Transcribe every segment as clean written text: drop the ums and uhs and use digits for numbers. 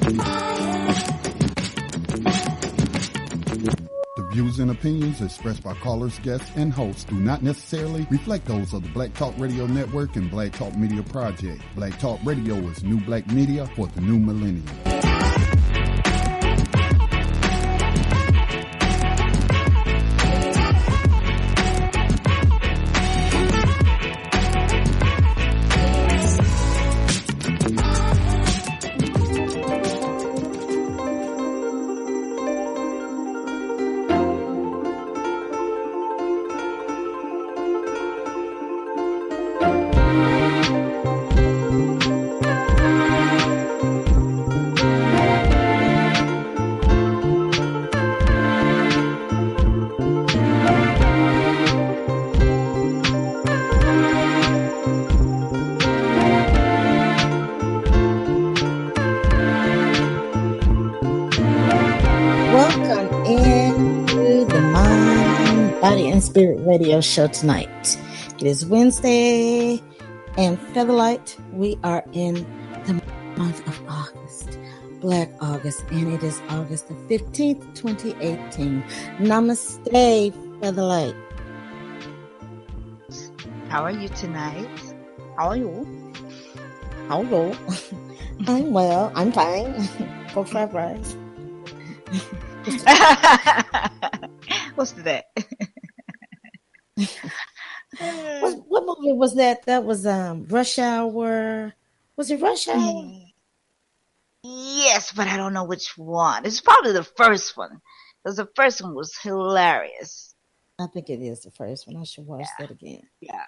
The views and opinions expressed by callers, guests, and hosts do not necessarily reflect those of the Black Talk Radio Network and Black Talk Media Project. Black Talk Radio is new black media for the new millennium. Spirit Radio Show tonight. It is Wednesday and FeatherLite. We are in the month of August, Black August, and it is August the 15th, 2018. Namaste, FeatherLite. How are you tonight? How are you? How are you? I'm well. I'm fine. For fried rice. What's that? What movie was that? That was Rush Hour. Was it Rush Hour? Yes, but I don't know which one. It's probably the first one, because the first one was hilarious. I think it is the first one. I should watch that again. Yeah.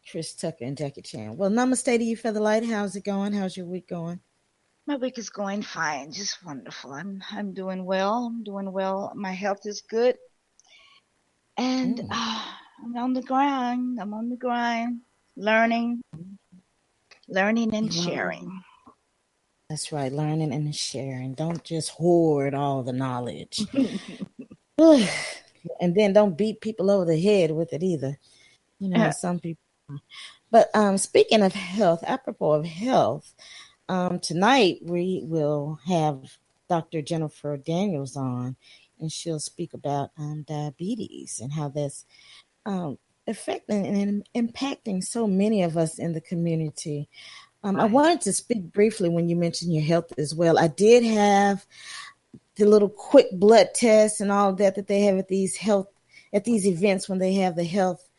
Chris Tucker and Jackie Chan. Well, namaste to you, FeatherLite. How's it going? How's your week going? My week is going fine, just wonderful. I'm doing well. My health is good. And I'm on the grind. Learning and sharing. That's right, learning and sharing. Don't just hoard all the knowledge. And then don't beat people over the head with it either. You know, some people. But speaking of health, apropos of health, tonight we will have Dr. Jennifer Daniels on, and she'll speak about diabetes and how that's affecting and impacting so many of us in the community. I wanted to speak briefly when you mentioned your health as well. I did have the little quick blood tests and all of that they have at these events when they have the health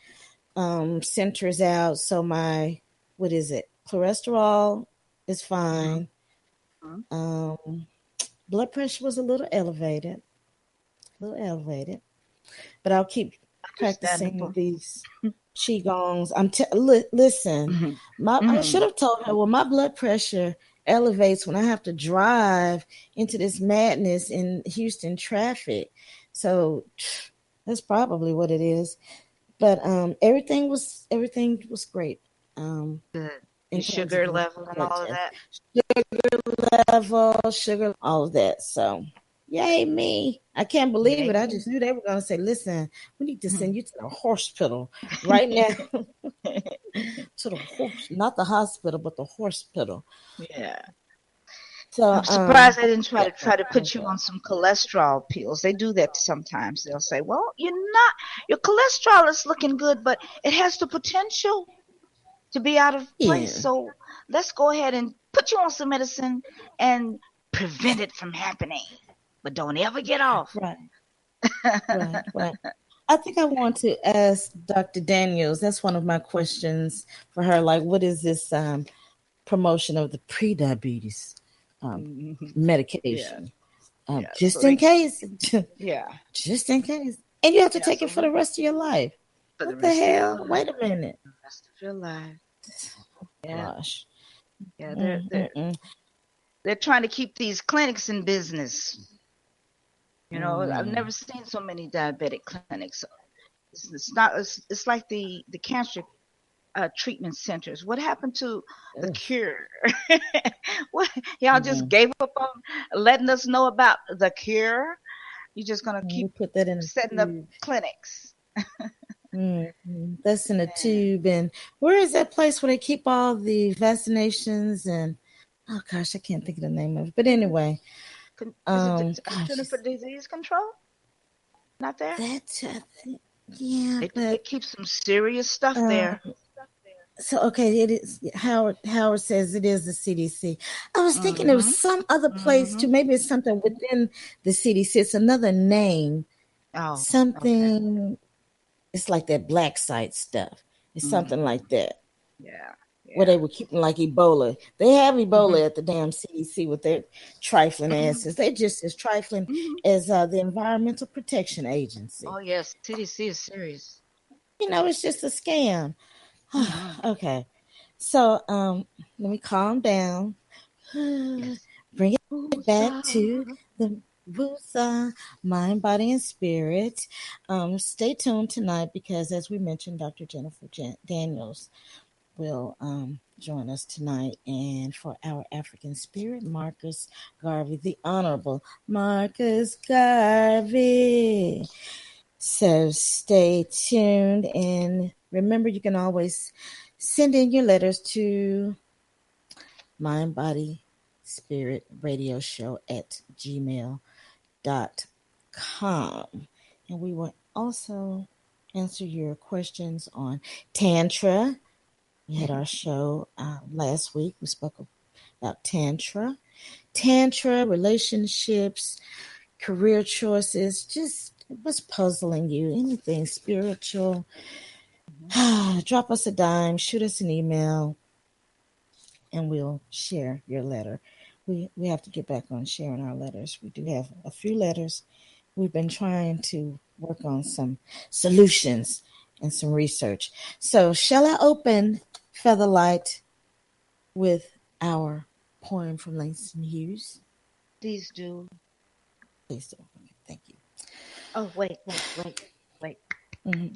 centers out. So my, cholesterol is fine. Blood pressure was a little elevated, but I'll keep practicing these qigongs. Listen, I should have told her, well, my blood pressure elevates when I have to drive into this madness in Houston traffic. So that's probably what it is. But everything was great. Good. And sugar level and all of that. Sugar, all of that. So, yay me. I can't believe it. I just knew they were going to say, listen, we need to send you to the hospital right now. To the horse, not the hospital, but the hospital. Yeah. So I'm surprised they didn't try to put you on some cholesterol pills. They do that sometimes. They'll say, well, your cholesterol is looking good, but it has the potential to be out of place. Yeah. So let's go ahead and put you on some medicine and prevent it from happening. But don't ever get off. Right. I think I want to ask Dr. Daniels. That's one of my questions for her. Like, what is this promotion of the pre-diabetes medication? Just in case. Just in case. And you have to take it for the rest of your life. What the hell? Wait a minute. The rest of your life. Gosh. Yeah, they're trying to keep these clinics in business. You know, I've never seen so many diabetic clinics. It's like the cancer treatment centers. What happened to the cure? What y'all just gave up on letting us know about the cure? You're just gonna keep put that in setting up clinics. That's in a tube. And where is that place where they keep all the vaccinations and Oh gosh, I can't think of the name of it. But anyway, Is it the gosh, Center for Disease Control? Not there? that's yeah, They but keep some serious stuff um, there. so okay, it is Howard says it is the CDC. I was thinking there was Mm-hmm. some other place Mm-hmm. too. Maybe it's something within the CDC. It's another name. Oh, okay. Something. It's like that black site stuff. It's something Mm-hmm. like that. Yeah. Where Yeah. they were keeping like Ebola. They have Mm-hmm. Ebola at the damn CDC with their trifling Mm-hmm. asses. They're just as trifling Mm-hmm. as the Environmental Protection Agency. Oh yes, CDC is serious. It's just a scam. Mm-hmm. Okay. So let me calm down. Yes. Bring it back Woosah. to the Wusa, mind, body, and spirit. Stay tuned tonight because, as we mentioned, Dr. Jennifer Daniels will join us tonight. And for our African spirit, Marcus Garvey, the Honorable Marcus Garvey. So stay tuned. And remember, you can always send in your letters to Mind, Body, Spirit Radio Show at gmail.com. And we will also answer your questions on Tantra. We had our show last week. We spoke about Tantra, relationships, career choices, just what's puzzling you, anything spiritual. Drop us a dime, shoot us an email, and we'll share your letter. We have to get back on sharing our letters. We do have a few letters. We've been trying to work on some solutions and some research. So shall I open FeatherLite with our poem from Langston Hughes? Please do. Please do. Thank you. Oh wait. Mm-hmm.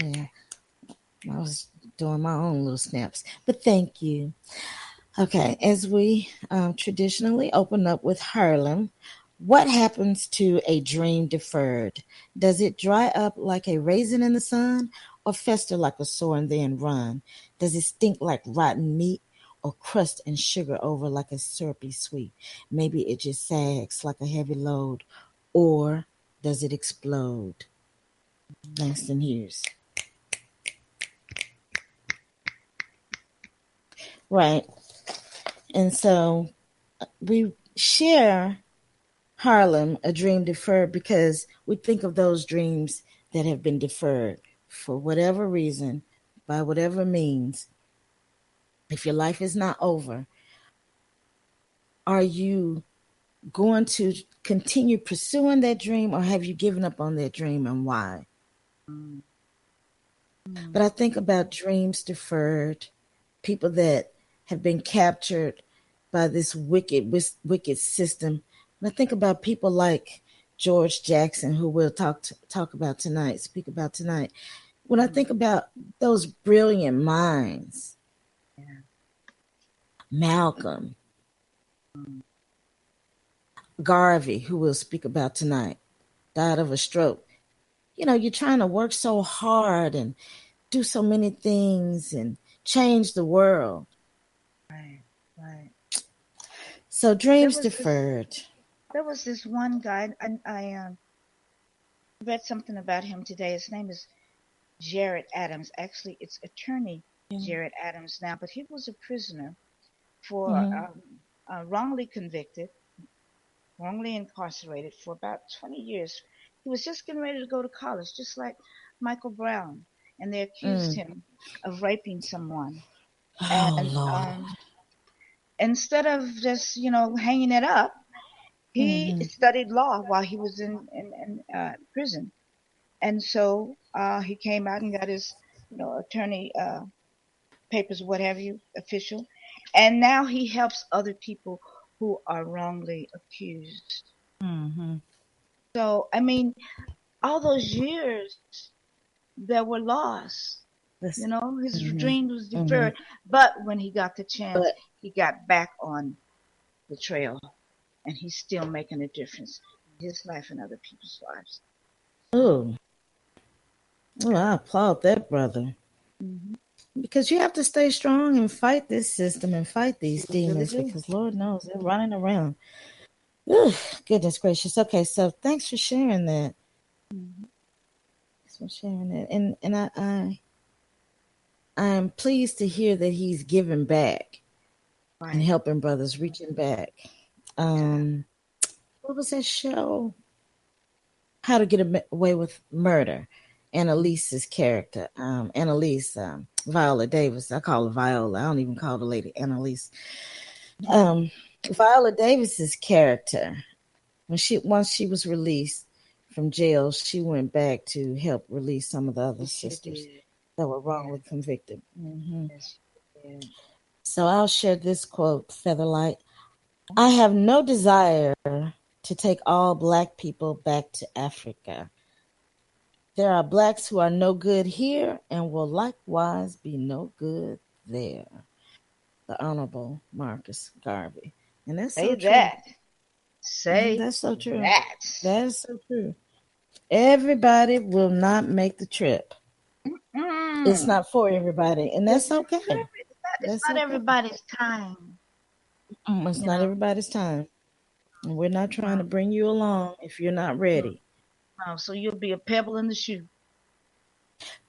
Yeah, I was doing my own little snaps, but thank you. Okay, as we traditionally open up with Harlem, what happens to a dream deferred? Does it dry up like a raisin in the sun or fester like a sore and then run? Does it stink like rotten meat or crust and sugar over like a syrupy sweet? Maybe it just sags like a heavy load, or does it explode? Langston Hughes. Right. And so we share Harlem, a dream deferred, because we think of those dreams that have been deferred for whatever reason, by whatever means. If your life is not over, are you going to continue pursuing that dream or have you given up on that dream and why? But I think about dreams deferred, people that have been captured by this wicked system. And I think about people like George Jackson, who we'll talk about tonight, speak about tonight. When I think about those brilliant minds, Malcolm, Garvey, who we'll speak about tonight, died of a stroke. You're trying to work so hard and do so many things and change the world. Right. So There dreams was this. deferred. There was this one guy, and I read something about him today. His name is Jarret Adams. Actually, it's attorney Jarret Adams now, but he was a prisoner for wrongly convicted, wrongly incarcerated for about 20 years. He was just getting ready to go to college, just like Michael Brown, and they accused him of raping someone. Oh, And Lord. instead of just hanging it up, he studied law while he was in prison. And so he came out and got his attorney papers, what have you, official, and now he helps other people who are wrongly accused. So I mean, all those years that were lost, his dream was deferred, but when he got the chance, he got back on the trail, and he's still making a difference in his life and other people's lives. Oh, I applaud that brother. Mm-hmm. Because you have to stay strong and fight this system and fight these demons, really because Lord knows they're running around. Ugh, goodness gracious. Okay, so thanks for sharing that. Thanks for sharing that. And I'm pleased to hear that he's giving back and helping brothers, reaching back. What was that show? How to Get Away with Murder. Annalise's character. Annalise, Viola Davis. I call her Viola. I don't even call the lady Annalise. Viola Davis's character, once she was released from jail, she went back to help release some of the other sisters that were wrongly convicted. Mm-hmm. Yes. So I'll share this quote, FeatherLite. I have no desire to take all Black people back to Africa. There are Blacks who are no good here and will likewise be no good there. The Honorable Marcus Garvey. And that's so true. That's so true. That is so true. Everybody will not make the trip. It's not for everybody, and that's okay. It's not everybody's time. It's not everybody's time. And we're not trying to bring you along if you're not ready. So you'll be a pebble in the shoe.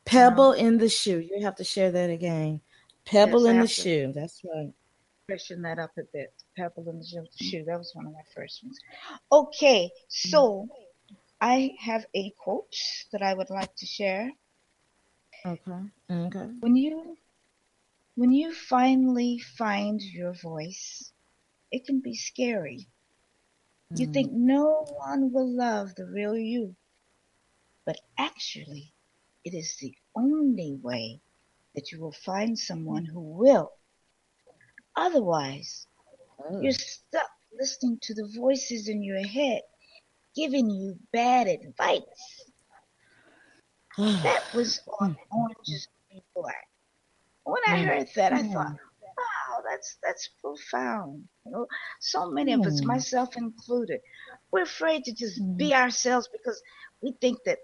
Pebble in the shoe. You have to share that again. Pebble in the shoe. That's right. Freshen that up a bit. Pebble in the shoe. That was one of my first ones. Okay, so I have a quote that I would like to share. Okay. When you finally find your voice, it can be scary. You think no one will love the real you. But actually, it is the only way that you will find someone who will. Otherwise, you're stuck listening to the voices in your head giving you bad advice. That was on Orange is the New Black. When I heard that, I thought, wow, that's profound. You know, so many of us, myself included, we're afraid to just be ourselves because we think that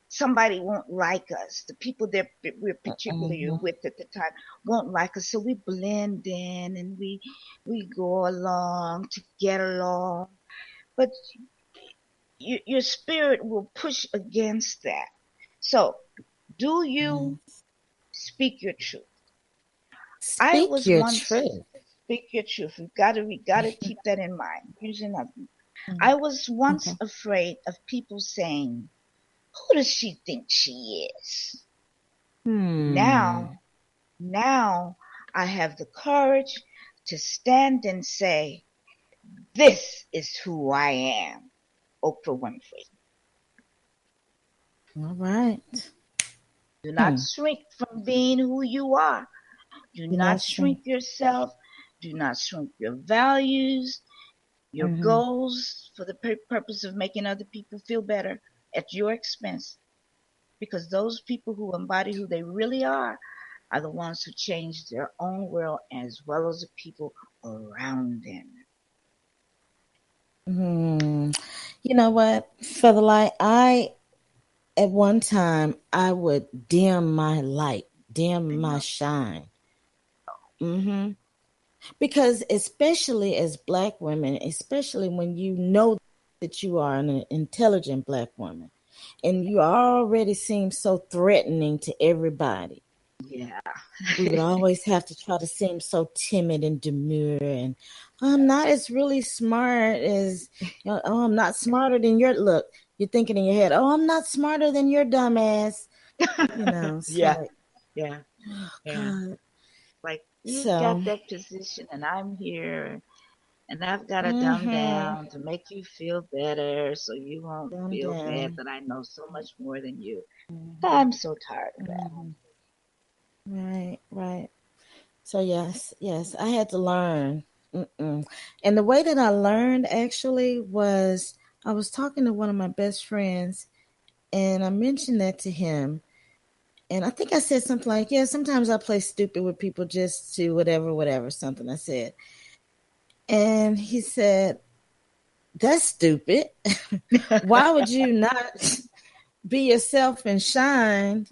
somebody won't like us. The people that we're particularly with at the time won't like us. So we blend in and we go along to get along. But your spirit will push against that. So do you speak your truth? Speak your truth. Speak your truth. We gotta keep that in mind. Here's another one. I was once afraid of people saying, who does she think she is? Now I have the courage to stand and say, this is who I am. Oprah Winfrey. All right. Do not shrink from being who you are. Do not shrink yourself. Do not shrink your values, your goals for the purpose of making other people feel better at your expense. Because those people who embody who they really are the ones who change their own world as well as the people around them. You know what, FeatherLite, at one time, I would dim my light, dim my shine. Because especially as Black women, especially when you know that you are an intelligent Black woman, and you already seem so threatening to everybody. Yeah. We would always have to try to seem so timid and demure, and I'm not as really smart as, I'm not smarter than your, look, you're thinking in your head, I'm not smarter than your dumbass. Yeah. God. Like, you got that position and I'm here and I've got to dumb down to make you feel better so you won't feel bad that I know so much more than you. I'm so tired of that. Right. So yes, I had to learn. And the way that I learned actually was I was talking to one of my best friends and I mentioned that to him. And I think I said something like, sometimes I play stupid with people just to whatever, something I said. And he said, that's stupid. Why would you not be yourself and shine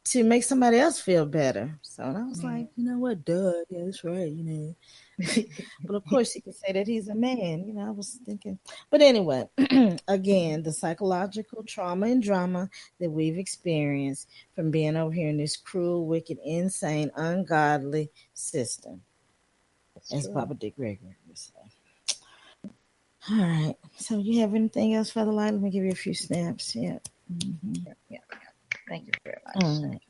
to make somebody else feel better. So and I was like, you know what, duh, yeah, that's right, you know. But of course, he could say that he's a man. You know, I was thinking. But anyway, again, the psychological trauma and drama that we've experienced from being over here in this cruel, wicked, insane, ungodly system, as Baba Dick Gregory would say. All right. So, you have anything else, FeatherLite? Let me give you a few snaps. Yeah. Mm-hmm. Yeah. Thank you very much. All right.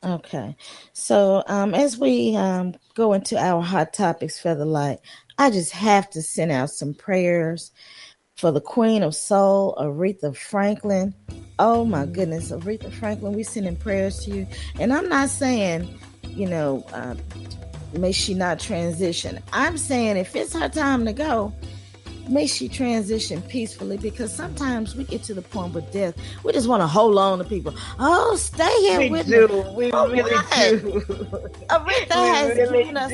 Okay, so as we go into our hot topics, FeatherLite, I just have to send out some prayers for the Queen of Soul, Aretha Franklin. Oh my goodness, Aretha Franklin, we sending prayers to you. And I'm not saying, you know, may she not transition. I'm saying if it's her time to go, may she transition peacefully, because sometimes we get to the point with death, we just want to hold on to people. Oh, stay here with me. We really do. Aretha has given us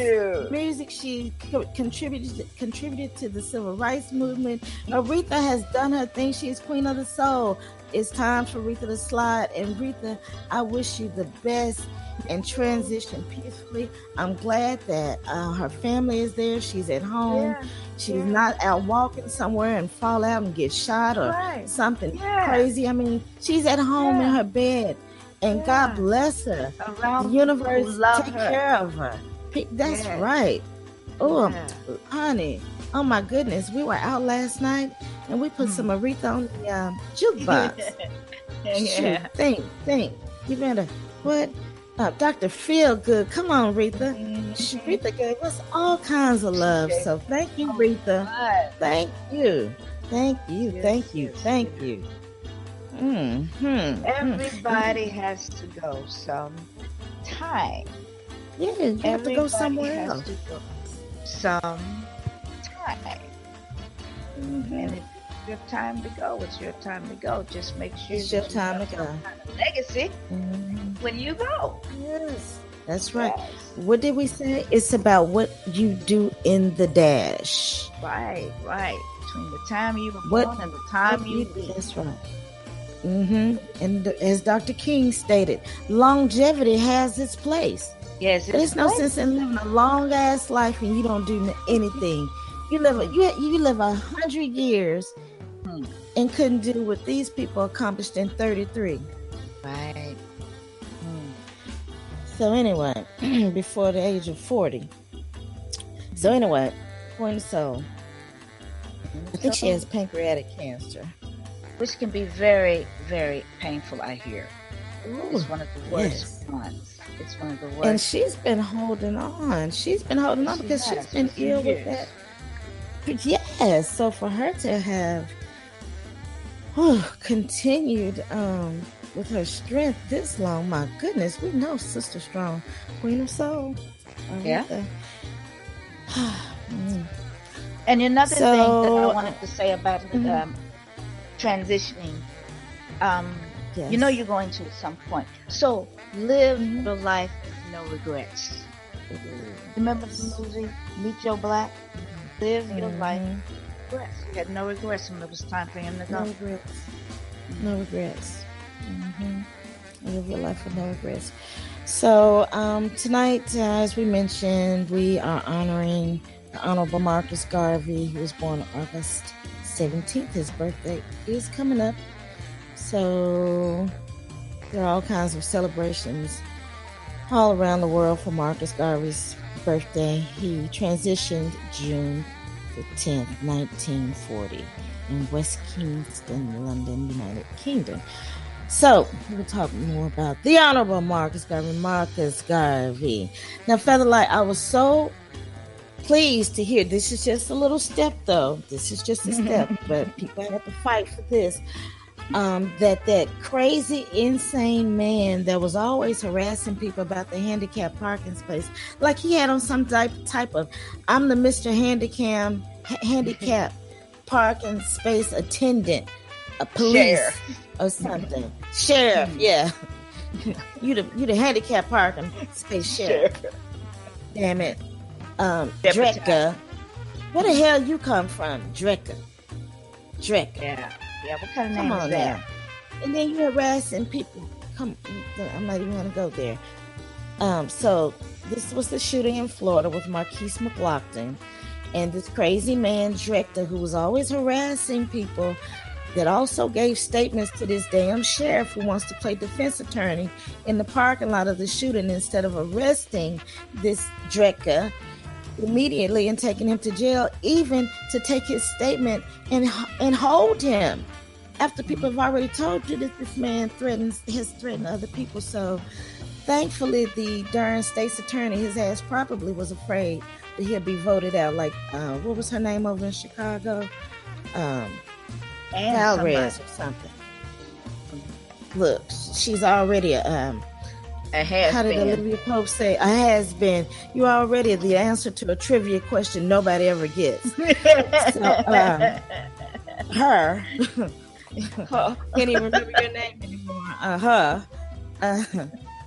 music. She contributed to the civil rights movement. Aretha has done her thing. She's queen of the soul. It's time for Aretha to slide. And Aretha, I wish you the best and transition peacefully. I'm glad that her family is there. She's at home. Yeah. She's not out walking somewhere and fall out and get shot or something crazy. I mean, she's at home in her bed, and God bless her. Around the universe take her. care of her. That's right. Oh, honey. Oh my goodness. We were out last night and we put some Aretha on the jukebox. Shoot, think. You better, what? Dr. Feelgood. Come on, Aretha. Aretha gave us all kinds of love. So thank you, Aretha. Thank you. Thank you. Mm-hmm. Everybody has to go sometime. Yeah, you have to go somewhere else. Sometime. And if it's your time to go, it's your time to go. Just make sure it's your time to go. Legacy when you go. Yes, that's right. Yes. What did we say? It's about what you do in the dash. Right. Between the time you were born and the time you leave. That's right. And as Dr. King stated, longevity has its place. Yes, there's no sense in living a long ass life and you don't do anything. You live 100 years and couldn't do what these people accomplished in 33. Right. So anyway, before the age of 40. So anyway, Queen of Soul. I think she has pancreatic cancer, which can be very, very painful. I hear. It's one of the worst ones. It's one of the worst. And she's been holding on. Because she's been ill with that. Yes. So for her to have continued with her strength this long, my goodness, we know Sister Strong, Queen of Soul. Yeah. And another thing that I wanted to say about transitioning, you know you're going to at some point. So live your life with no regrets. Remember the movie Meet Joe Black? Live your life with regrets. He had no regrets when it was time for him to go. No regrets. Live your life with no regrets. So tonight, as we mentioned, we are honoring the Honorable Marcus Garvey, who was born August 17th. His birthday is coming up. So there are all kinds of celebrations all around the world for Marcus Garvey's birthday. He transitioned June the 10th, 1940 in West Kingston, London, United Kingdom. So we'll talk more about the Honorable Marcus Garvey. Now, FeatherLite, I was so pleased to hear. This is just a little step, though. This is just a step, but people have to fight for this. That crazy, insane man that was always harassing people about the handicapped parking space, like he had on some type of I'm the Mr. Handicap parking space attendant, a police or something. Sheriff, yeah. you the handicapped parking space sheriff. Damn it. Drecka. Where the hell you come from? Drecka. Yeah, what kind of name is that? And then you're harassing people. I'm not even going to go there. So this was the shooting in Florida with Marquise McLaughlin, and this crazy man, Director, who was always harassing people, that also gave statements to this damn sheriff who wants to play defense attorney in the parking lot of the shooting instead of arresting this Drecka immediately and taking him to jail, even to take his statement and hold him after people have already told you that this man has threatened other people. So thankfully, the darn state's attorney, his ass probably was afraid that he'll be voted out. Like, what was her name over in Chicago? Valrez or something. Look, she's already a has how did been. Olivia Pope say? A has been. You already the answer to a trivia question nobody ever gets. So, her. Can't even remember your name anymore.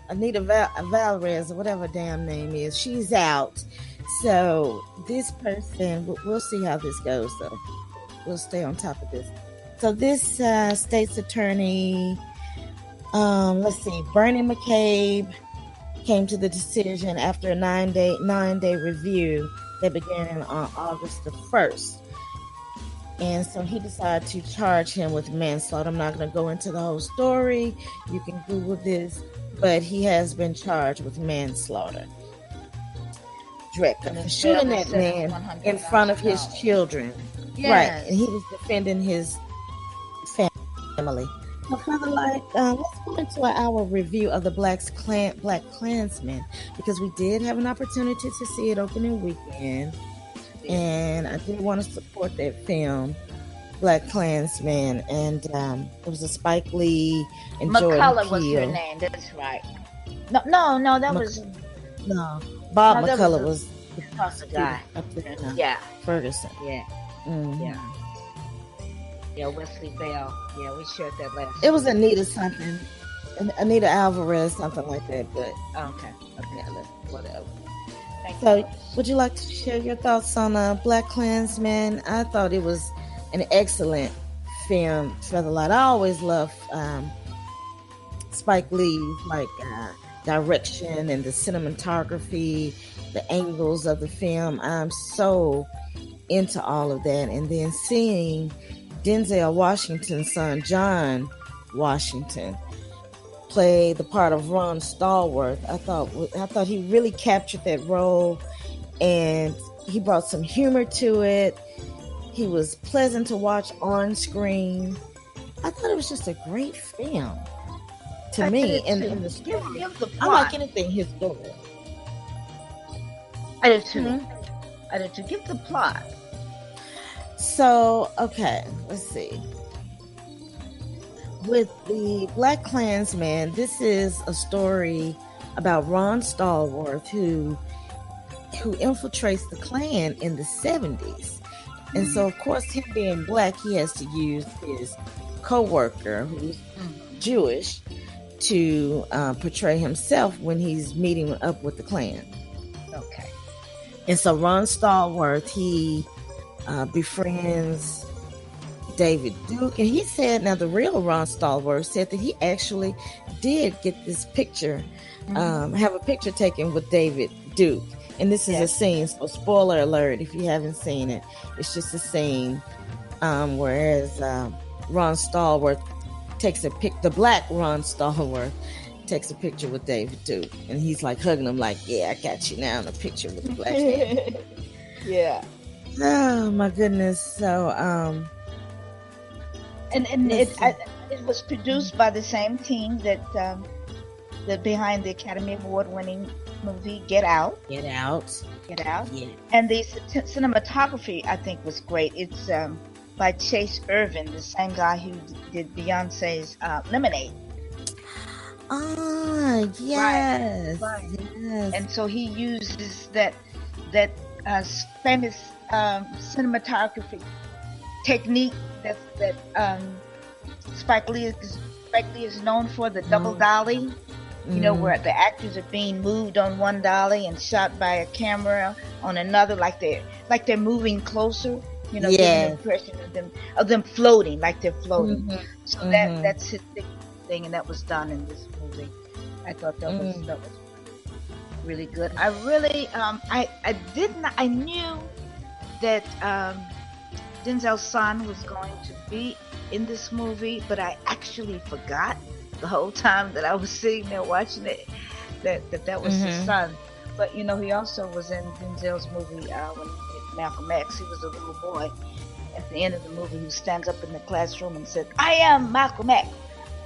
Anita Valrez, or whatever her damn name is, she's out. So this person, we'll see how this goes. So we'll stay on top of this. So this state's attorney, let's see, Bernie McCabe came to the decision after a nine-day review that began on August the 1st. And so he decided to charge him with manslaughter. I'm not going to go into the whole story. You can Google this, but he has been charged with manslaughter. Drecka for shooting that man in front of his children. Yes. Right. And he was defending his family. So, FeatherLite, let's go into our review of the Black Klansman, because we did have an opportunity to see it opening weekend. And I did want to support that film, Black Klansman, and it was a Spike Lee and McCullough Jordan was Peele. her name. That's right. No, that was Bob McCullough was the prosecutor guy up there. Yeah, Ferguson. Yeah, yeah. Wesley Bell. Yeah, we shared that last. It was Anita something, Anita Alvarez, something like that. But okay, whatever. So, would you like to share your thoughts on Black Klansman? I thought it was an excellent film, FeatherLite. I always love Spike Lee's direction and the cinematography, the angles of the film. I'm so into all of that. And then seeing Denzel Washington's son, John Washington, play the part of Ron Stallworth. I thought he really captured that role, and he brought some humor to it. He was pleasant to watch on screen. I thought it was just a great film to me. And the story, I like anything historical. I did too. Mm-hmm. I did too. Give the plot. So, okay, let's see. With the Black Klansman, this is a story about Ron Stallworth who infiltrates the Klan in the 70s. And so, of course, him being black, he has to use his co-worker, who's Jewish, to portray himself when he's meeting up with the Klan. Okay. And so Ron Stallworth, he befriends David Duke, and he said, now the real Ron Stallworth said that he actually did get this picture, have a picture taken with David Duke. And this is a scene, so spoiler alert if you haven't seen it. It's just a scene whereas Ron Stallworth takes the black Ron Stallworth takes a picture with David Duke, and he's like hugging him like, yeah, I got you now in a picture with the black man. Yeah. Oh my goodness. So it was produced by the same team that behind the Academy Award winning movie Get Out. Yeah. And the cinematography, I think, was great. It's by Chase Irvin, the same guy who did Beyonce's Lemonade. Ah, yes. Right. Yes. And so he uses that famous cinematography technique that Spike Lee is known for, the double dolly. You know, where the actors are being moved on one dolly and shot by a camera on another, like they're moving closer. You know, giving the impression of them floating, like they're floating. So that's his everything, and that was done in this movie. I thought that was really good. I really, I knew that Denzel's son was going to be in this movie, but I actually forgot the whole time that I was sitting there watching it that was his son. But you know, he also was in Denzel's movie when he did Malcolm X. He was a little boy. At the end of the movie, he stands up in the classroom and said, "I am Malcolm X."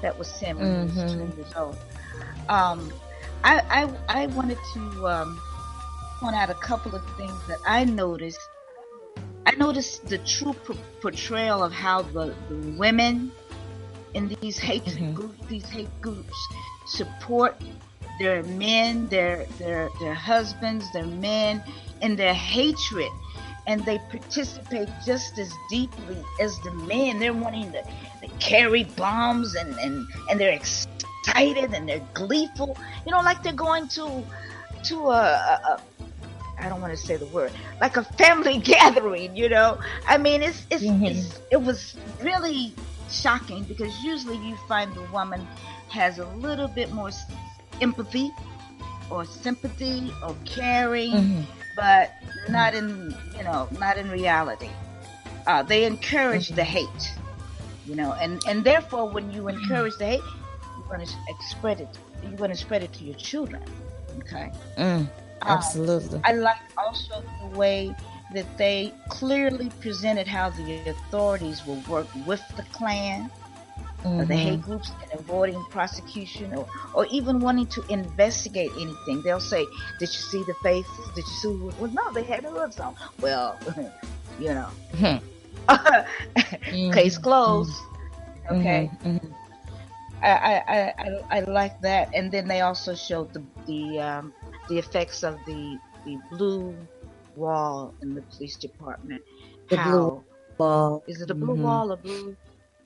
That was him when he was 2 years old. I wanted to point out a couple of things that I noticed. I noticed the true portrayal of how the women in these hate groups support their men, their husbands, their men, in their hatred, and they participate just as deeply as the men. They're wanting to carry bombs, and they're excited and they're gleeful. You know, like they're going to a I don't want to say the word, like a family gathering. You know, I mean, it was really shocking, because usually you find the woman has a little bit more empathy or sympathy or caring, but not in reality. They encourage the hate, you know, and therefore when you encourage the hate, you're going to spread it to your children. Okay. Absolutely. I like also the way that they clearly presented how the authorities will work with the Klan, or the hate groups, in avoiding prosecution or even wanting to investigate anything. They'll say, "Did you see the faces? Did you see?" Well, no, they had hoods on. Well, you know, case closed. Okay. I like that, and then they also showed the effects of the blue wall in the police department. The blue wall. Is it a blue wall or blue?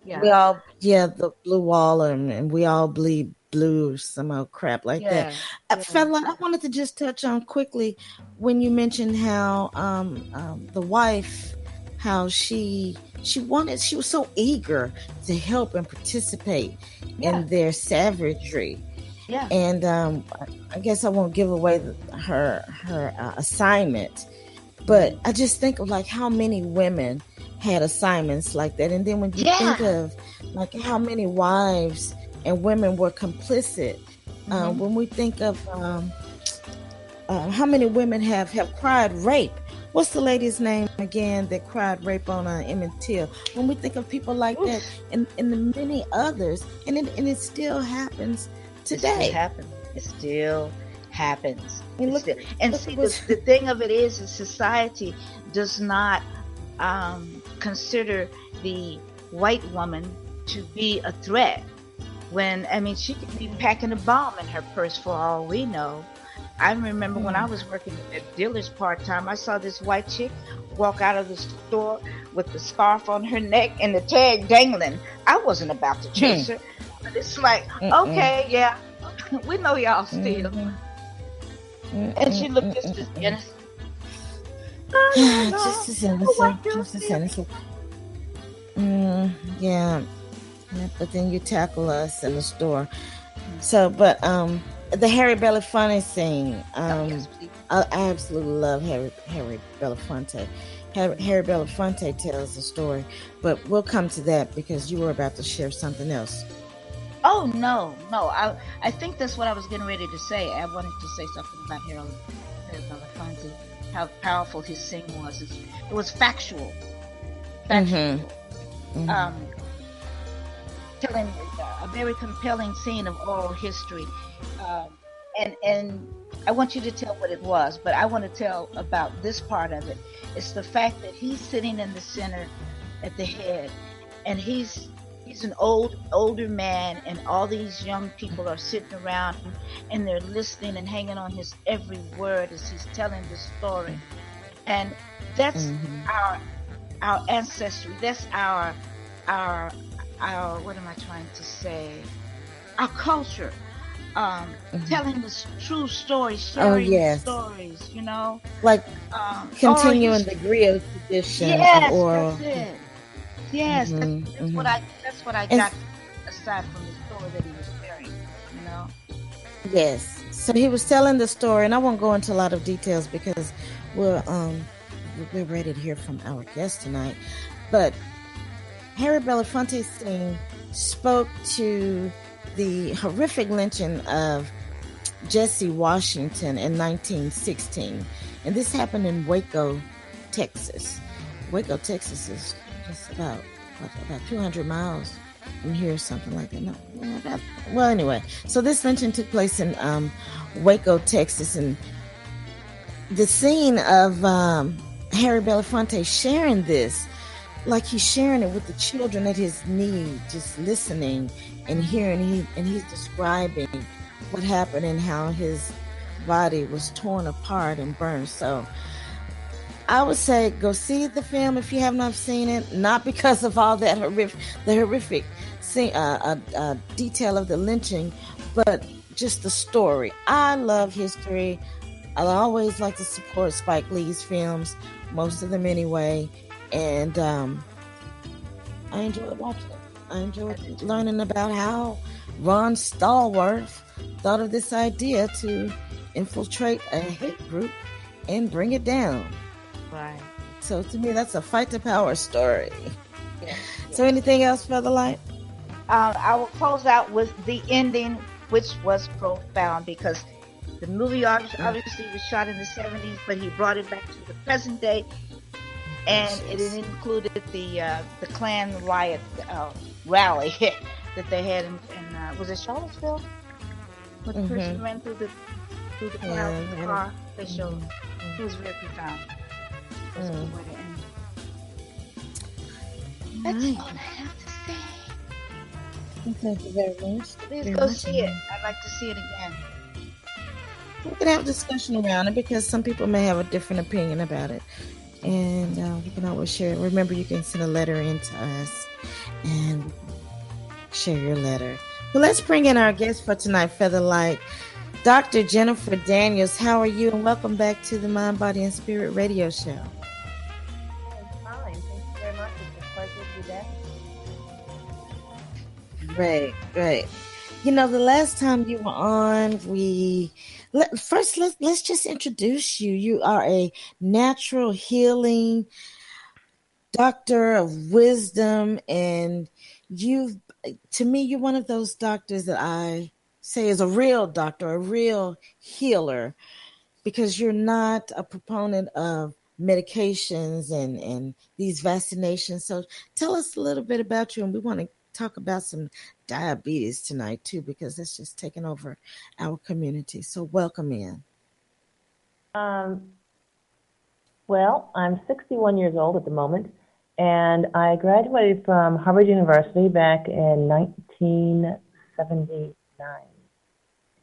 Yeah. The blue wall, and we all bleed blue or some old crap like that. FeatherLite, I wanted to just touch on quickly when you mentioned how the wife, how she was so eager to help and participate in their savagery. Yeah. And I guess I won't give away her assignment, but I just think of like how many women had assignments like that. And then when you think of like how many wives and women were complicit, when we think of how many women have cried rape. What's the lady's name again that cried rape on Emmett Till? When we think of people like that, and the many others, and it still happens today. It still happens. The thing of it is society does not consider the white woman to be a threat. When, I mean, she could be packing a bomb in her purse for all we know. I remember when I was working at dealers part-time, I saw this white chick walk out of the store with the scarf on her neck and the tag dangling. I wasn't about to chase her. But it's like, okay, yeah, we know y'all steal. And she looked just as innocent. Just as innocent. Yeah, but then you tackle us in the store. So, but the Harry Belafonte scene, I absolutely love Harry Belafonte. Harry Belafonte tells the story, but we'll come to that because you were about to share something else. Oh, no. I think that's what I was getting ready to say. I wanted to say something about Harry Belafonte, how powerful his sing was. It was factual. Telling a very compelling scene of oral history. And I want you to tell what it was, but I want to tell about this part of it. It's the fact that he's sitting in the center at the head, and he's an older man, and all these young people are sitting around and they're listening and hanging on his every word as he's telling the story. And that's our ancestry. That's our what am I trying to say? Our culture. Telling the true stories, sharing stories, you know, like continuing the griot tradition. Yes, that's it. Yes, that's what I got aside from the story that he was sharing, you know? Yes. So he was telling the story, and I won't go into a lot of details because we're ready to hear from our guest tonight. But Harry Belafonte Singh spoke to the horrific lynching of Jesse Washington in 1916, and this happened in Waco, Texas. Waco, Texas is just about 200 miles from here, something like that. Well, anyway, so this lynching took place in Waco, Texas, and the scene of Harry Belafonte sharing this, like he's sharing it with the children at his knee, just listening and hearing, and he's describing what happened and how his body was torn apart and burned. So I would say go see the film if you have not seen it, not because of all that horrific detail of the lynching, but just the story. I love history. I always like to support Spike Lee's films, most of them anyway, and I enjoyed watching it. I enjoyed learning about how Ron Stallworth thought of this idea to infiltrate a hate group and bring it down. Right. So to me, that's a fight to power story. Yes. So anything else, FeatherLite? I will close out with the ending, which was profound because the movie obviously was shot in the 70s, but he brought it back to the present day, and it included the Klan riot rally that they had in was it Charlottesville? When the person ran through the crowd with the car. They showed it was very profound. That's a good way to end. That's all I have to say. Thank you very much. Please go see it. I'd like to see it again. We can have a discussion around it because some people may have a different opinion about it. And you can always share it. Remember, you can send a letter in to us and share your letter. But let's bring in our guest for tonight, FeatherLite, Dr. Jennifer Daniels. How are you? And welcome back to the Mind, Body, and Spirit radio show. I'm fine. Thank you very much. It's a pleasure to be back. Great. You know, the last time you were on, let's just introduce you. You are a natural healing doctor of wisdom, and to me, you're one of those doctors that I say is a real doctor, a real healer, because you're not a proponent of medications and these vaccinations. So tell us a little bit about you, and we want to talk about some diabetes tonight too, because that's just taken over our community. So welcome in. Well, I'm 61 years old at the moment, and I graduated from Harvard University back in 1979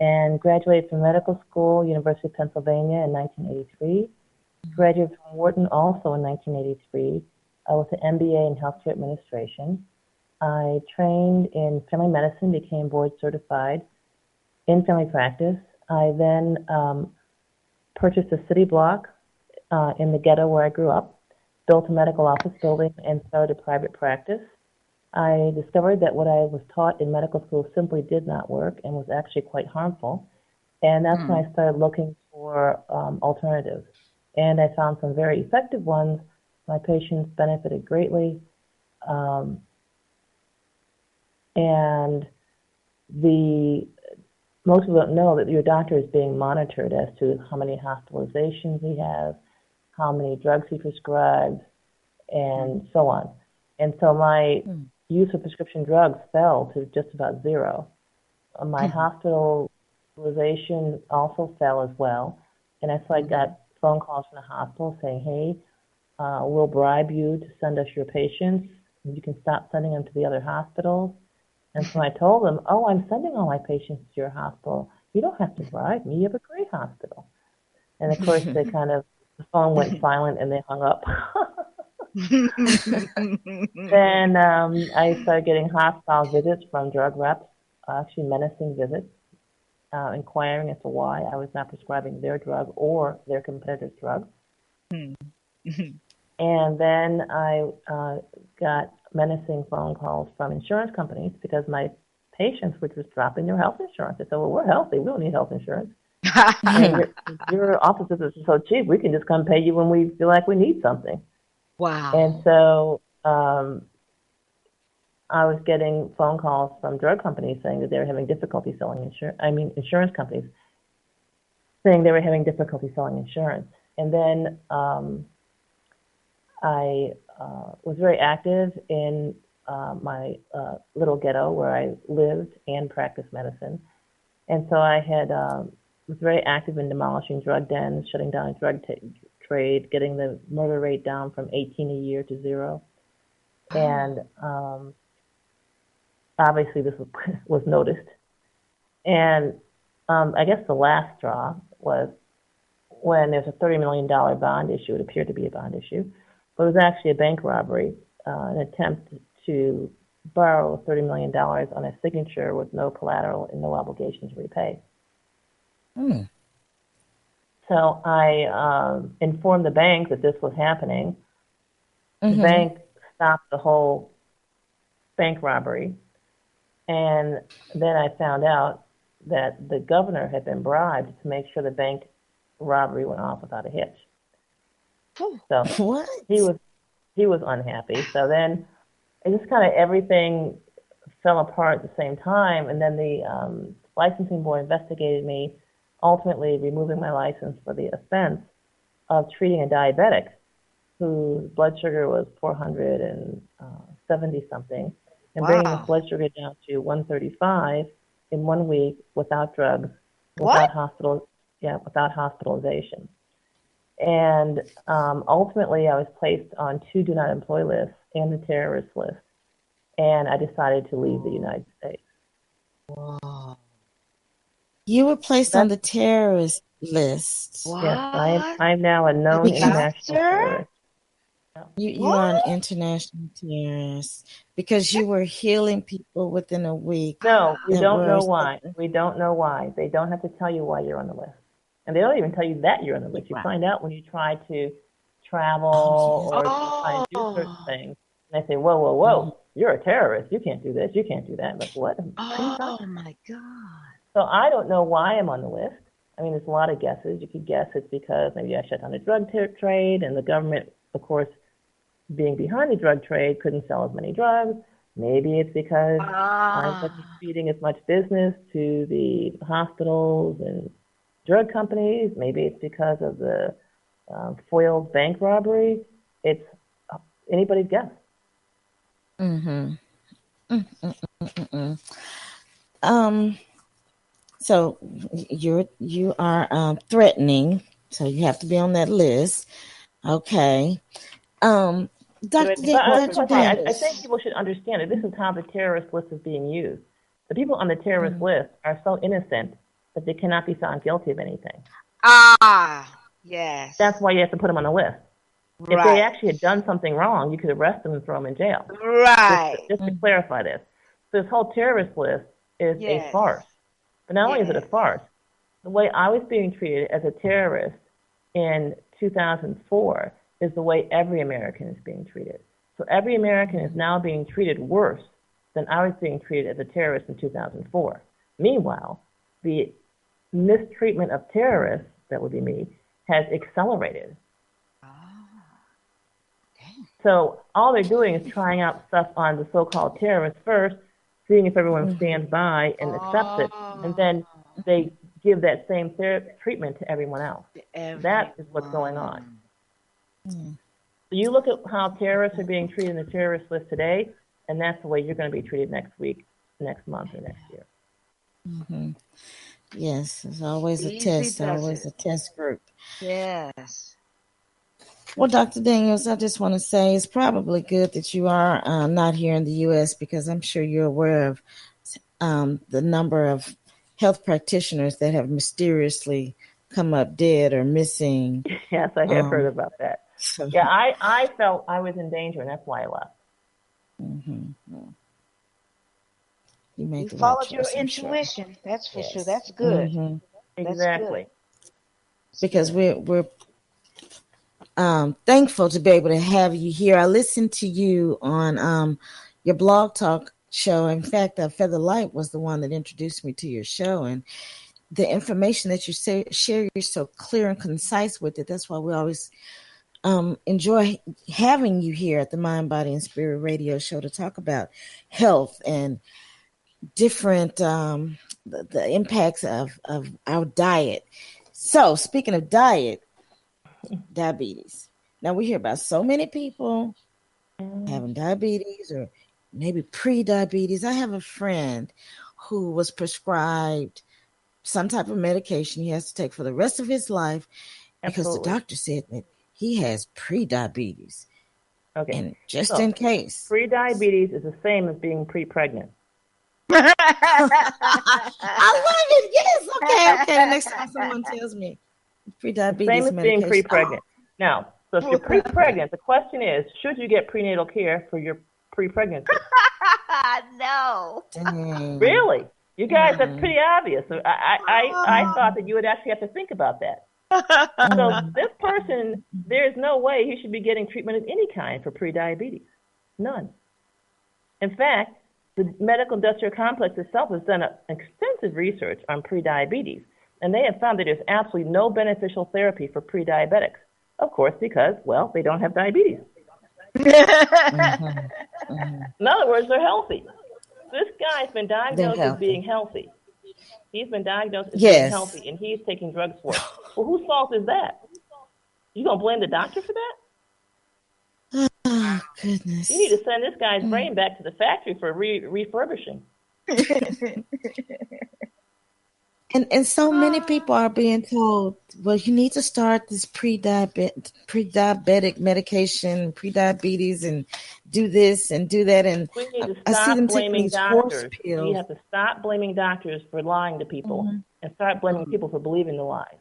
and graduated from medical school, University of Pennsylvania in 1983. Graduated from Wharton also in 1983 with an MBA in healthcare administration. I trained in family medicine, became board certified in family practice. I then purchased a city block in the ghetto where I grew up, built a medical office building, and started a private practice. I discovered that what I was taught in medical school simply did not work and was actually quite harmful. And that's when I started looking for alternatives. And I found some very effective ones. My patients benefited greatly. And most people don't know that your doctor is being monitored as to how many hospitalizations he has, how many drugs he prescribes, and so on. And so my use of prescription drugs fell to just about zero. My hospitalization also fell as well. And so I got phone calls from the hospital saying, hey, we'll bribe you to send us your patients. You can stop sending them to the other hospitals. And so I told them, I'm sending all my patients to your hospital. You don't have to bribe me. You have a great hospital. And of course, the phone went silent and they hung up. Then I started getting hostile visits from drug reps, actually menacing visits, inquiring as to why I was not prescribing their drug or their competitor's drug. And then I got menacing phone calls from insurance companies because my patients were just dropping their health insurance. They said, well, we're healthy. We don't need health insurance. Your offices are so cheap. We can just come pay you when we feel like we need something. Wow. And so I was getting phone calls from drug companies saying that they were having difficulty selling insurance companies saying they were having difficulty selling insurance. And then I was very active in my little ghetto where I lived and practiced medicine. And so I had was very active in demolishing drug dens, shutting down drug trade, getting the murder rate down from 18 a year to 0. And obviously this was noticed. And I guess the last straw was when there's a $30 million bond issue. It appeared to be a bond issue, but it was actually a bank robbery, an attempt to borrow $30 million on a signature with no collateral and no obligation to repay. So I informed the bank that this was happening. The bank stopped the whole bank robbery. And then I found out that the governor had been bribed to make sure the bank robbery went off without a hitch. So What? he was unhappy. So then it just kind of everything fell apart at the same time. And then the licensing board investigated me, ultimately removing my license for the offense of treating a diabetic whose blood sugar was 470 something, and bringing his blood sugar down to 135 in 1 week without drugs, without hospitalization. And ultimately, I was placed on 2 do not employ lists and the terrorist list, and I decided to leave the United States. Wow. You were placed on the terrorist list. What? Yes, I'm now a known international terrorist. You are an international terrorist because you were healing people within a week. No, we don't know why. We don't know why. They don't have to tell you why you're on the list. And they don't even tell you that you're on the list. You find out when you try to travel or try to do certain things. And they say, whoa, you're a terrorist. You can't do this. You can't do that. I'm like, what? Oh, my God. So I don't know why I'm on the list. I mean, there's a lot of guesses. You could guess it's because maybe I shut down the drug trade, and the government, of course, being behind the drug trade, couldn't sell as many drugs. Maybe it's because I wasn't feeding as much business to the hospitals and drug companies. Maybe it's because of the foiled bank robbery. It's anybody's guess. So you are threatening, so you have to be on that list. Okay. Dr. I think people should understand that this is how the terrorist list is being used. The people on the terrorist list are so innocent that they cannot be found guilty of anything. Yes. That's why you have to put them on the list. Right. If they actually had done something wrong, you could arrest them and throw them in jail. Right. Just to clarify this. This whole terrorist list is a farce. But not only is it a farce, the way I was being treated as a terrorist in 2004 is the way every American is being treated. So every American is now being treated worse than I was being treated as a terrorist in 2004. Meanwhile, the mistreatment of terrorists, that would be me, has accelerated. So all they're doing is trying out stuff on the so-called terrorists first, seeing if everyone stands by and accepts it, and then they give that same treatment to everyone else. That is what's going on. So you look at how terrorists are being treated in the terrorist list today, and that's the way you're going to be treated next week, next month, or next year. Yes, there's always a test, always a test group. Yes. Well, Dr. Daniels, I just want to say it's probably good that you are not here in the U.S. because I'm sure you're aware of the number of health practitioners that have mysteriously come up dead or missing. Yes, I have heard about that. So. Yeah, I felt I was in danger, and that's why I left. You followed your intuition. Sure. That's for sure. That's good. Exactly. That's because we're thankful to be able to have you here. I listened to you on your blog talk show. In fact, FeatherLite was the one that introduced me to your show, and the information that you share, you're so clear and concise with it. That's why we always enjoy having you here at the Mind, Body, and Spirit Radio Show to talk about health and different the impacts of our diet. So, speaking of diet, diabetes. Now we hear about so many people having diabetes or maybe pre-diabetes. I have a friend who was prescribed some type of medication he has to take for the rest of his life because the doctor said that he has pre-diabetes. Okay. And just in case. Pre-diabetes is the same as being pre-pregnant. I love it. Yes. Okay. The next time someone tells me pre-diabetes same as medication. being pre-pregnant. Now, so if you're pre-pregnant, the question is, should you get prenatal care for your pre-pregnancy? No. Dang. Really? You guys, that's pretty obvious. So I thought that you would actually have to think about that. So this person, there's no way he should be getting treatment of any kind for pre-diabetes. None. In fact, the medical industrial complex itself has done extensive research on pre-diabetes, and they have found that there's absolutely no beneficial therapy for pre-diabetics. Of course, because, well, they don't have diabetes. In other words, they're healthy. This guy's been diagnosed as being healthy. He's been diagnosed as being healthy, and he's taking drugs for it. Well, whose fault is that? You gonna blame the doctor for that? Oh, goodness. You need to send this guy's brain back to the factory for refurbishing. And so many people are being told, well, you need to start this pre-diabetic medication, pre-diabetes, and do this and do that. And we need to I see stop them blaming taking doctors. horse pills. We have to stop blaming doctors for lying to people and start blaming people for believing the lies.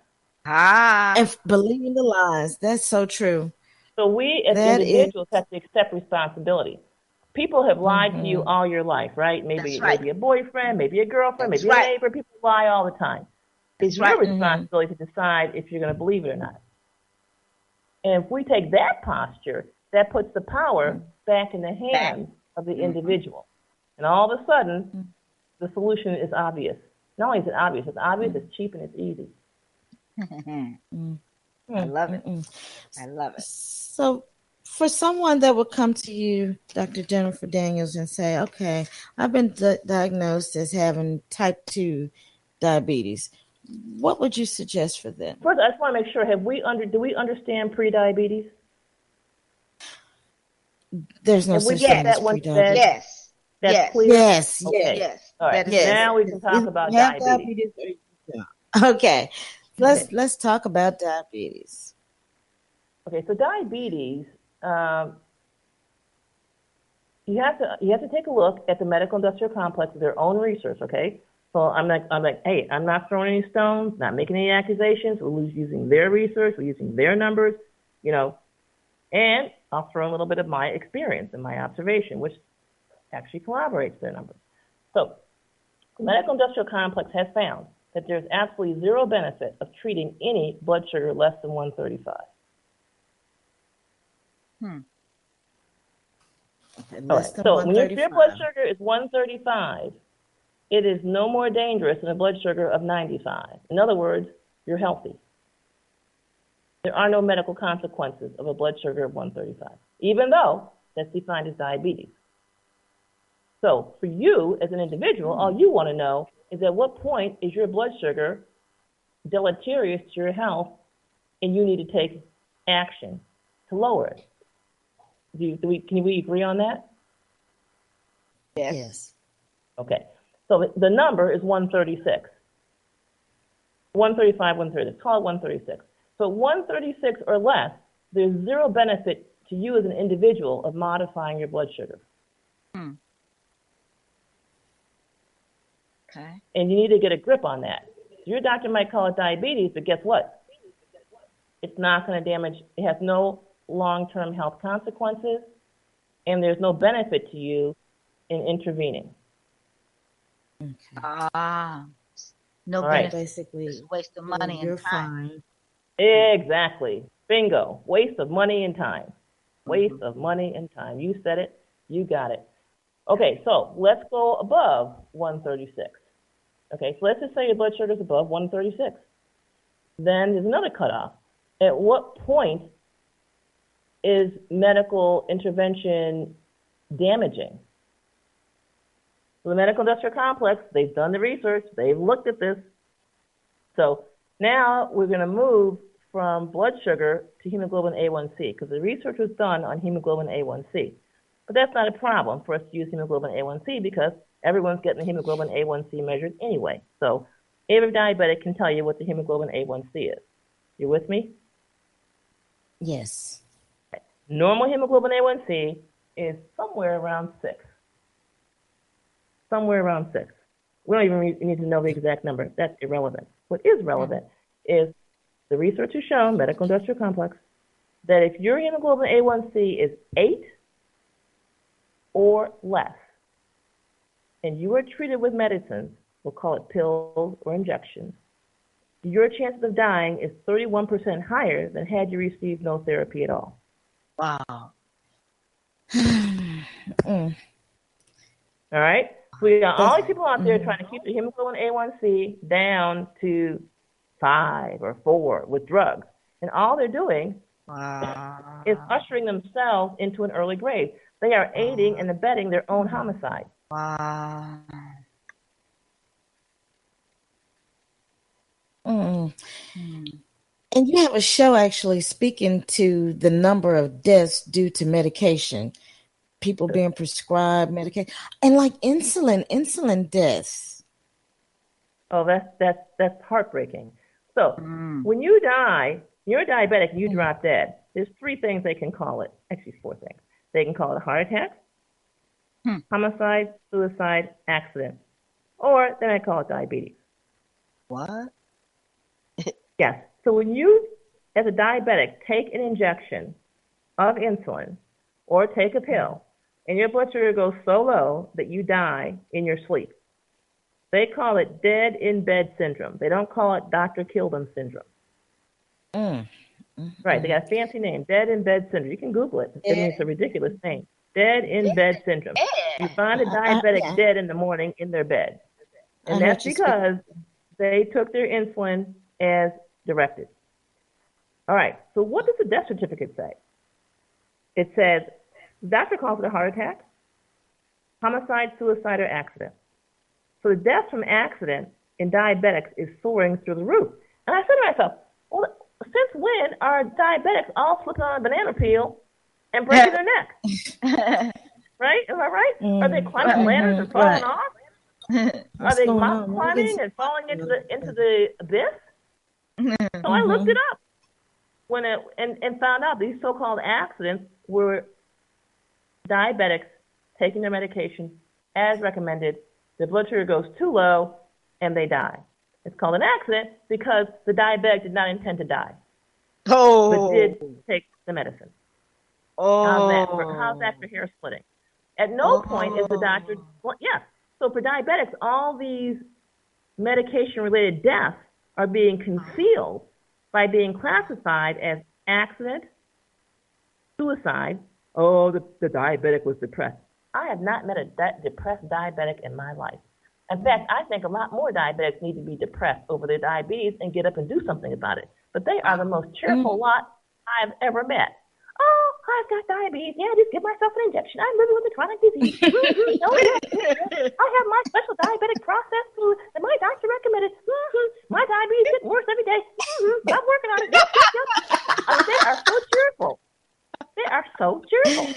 And believing the lies. That's so true. So we as individuals have to accept responsibility. People have lied to you all your life, right? Maybe a boyfriend, maybe a girlfriend, maybe a neighbor. People lie all the time. It's your responsibility to decide if you're going to believe it or not. And if we take that posture, that puts the power back in the hands of the individual. And all of a sudden, the solution is obvious. Not only is it obvious, it's cheap, and it's easy. I love it. I love it. So for someone that would come to you, Dr. Jennifer Daniels, and say, okay, I've been diagnosed as having type 2 diabetes, what would you suggest for them? First, I just want to make sure, do we understand pre-diabetes? There's no such thing as pre-diabetes. Yes. That's clear? Yes. Okay. Yes. All right. Now we can talk about diabetes. Okay. Let's talk about diabetes. Okay, so diabetes, you have to take a look at the medical industrial complex, their own research. Okay, so I'm like, hey, I'm not throwing any stones, not making any accusations. We're using their research, we're using their numbers, and I'll throw a little bit of my experience and my observation, which actually corroborates their numbers. So the medical industrial complex has found that there's absolutely zero benefit of treating any blood sugar less than 135. All right. So when your blood sugar is 135, it is no more dangerous than a blood sugar of 95. In other words, you're healthy. There are no medical consequences of a blood sugar of 135, even though that's defined as diabetes. So for you as an individual, all you want to know is at what point is your blood sugar deleterious to your health and you need to take action to lower it. Can we agree on that? Yes. Okay. So the number is 136. 135, 136. Call it 136. So 136 or less, there's zero benefit to you as an individual of modifying your blood sugar. Okay. And you need to get a grip on that. Your doctor might call it diabetes, but guess what? It's not going to damage. It has no long-term health consequences, and there's no benefit to you in intervening. No All benefit. Basically, Just waste of money you're and time. fine. Exactly. Bingo. Waste of money and time. Waste of money and time. You said it. You got it. Okay, so let's go above 136. Okay, so let's just say your blood sugar is above 136. Then there's another cutoff. At what point is medical intervention damaging? So the medical industrial complex, they've done the research, they've looked at this. So now we're going to move from blood sugar to hemoglobin A1c, because the research was done on hemoglobin A1c. But that's not a problem for us to use hemoglobin A1c because everyone's getting the hemoglobin A1c measured anyway. So every diabetic can tell you what the hemoglobin A1c is. You with me? Yes. Normal hemoglobin A1c is somewhere around 6. Somewhere around 6. We don't even need to know the exact number. That's irrelevant. What is relevant is the research has shown, medical industrial complex, that if your hemoglobin A1c is 8 or less, and you are treated with medicines, we'll call it pills or injections, your chances of dying is 31% higher than had you received no therapy at all. Wow. All right? We got all these people out there trying to keep the hemoglobin A1c down to 5 or 4 with drugs. And all they're doing is ushering themselves into an early grave. They are aiding and abetting their own homicide. Wow. And you have a show actually speaking to the number of deaths due to medication, people being prescribed medication, and like insulin deaths. Oh, that's heartbreaking. So when you die, you're a diabetic, you drop dead. There's 3 things they can call it. Actually, 4 things. They can call it a heart attack, homicide, suicide, accident, or they might call it diabetes. What? Yes. So when you, as a diabetic, take an injection of insulin or take a pill, and your blood sugar goes so low that you die in your sleep, they call it dead in bed syndrome. They don't call it doctor killed them syndrome. Right. They got a fancy name, dead in bed syndrome. You can Google it. I mean, it's a ridiculous name. Dead in bed syndrome. You find a diabetic dead in the morning in their bed. And that's because they took their insulin as directed. All right. So what does the death certificate say? It says, the doctor calls it a heart attack, homicide, suicide, or accident. So the death from accident in diabetics is soaring through the roof. And I said to myself, well, since when are diabetics all slipping on a banana peel and breaking their neck? Right? Am I right? Are they climbing ladders and falling off? Are they mountain climbing and falling into the abyss? So I looked it up and found out these so-called accidents were diabetics taking their medication as recommended. Their blood sugar goes too low and they die. It's called an accident because the diabetic did not intend to die, but did take the medicine. How's that for hair splitting? At no point is the doctor, so for diabetics, all these medication-related deaths are being concealed by being classified as accident, suicide. Oh, the diabetic was depressed. I have not met a depressed diabetic in my life. In fact, I think a lot more diabetics need to be depressed over their diabetes and get up and do something about it. But they are the most cheerful lot I've ever met. Oh, I've got diabetes. Yeah, just give myself an injection. I'm living with a chronic disease. I have my special diabetic processed food that my doctor recommended. My diabetes is getting worse every day. But I'm working on it. I mean, they are so cheerful. They are so cheerful.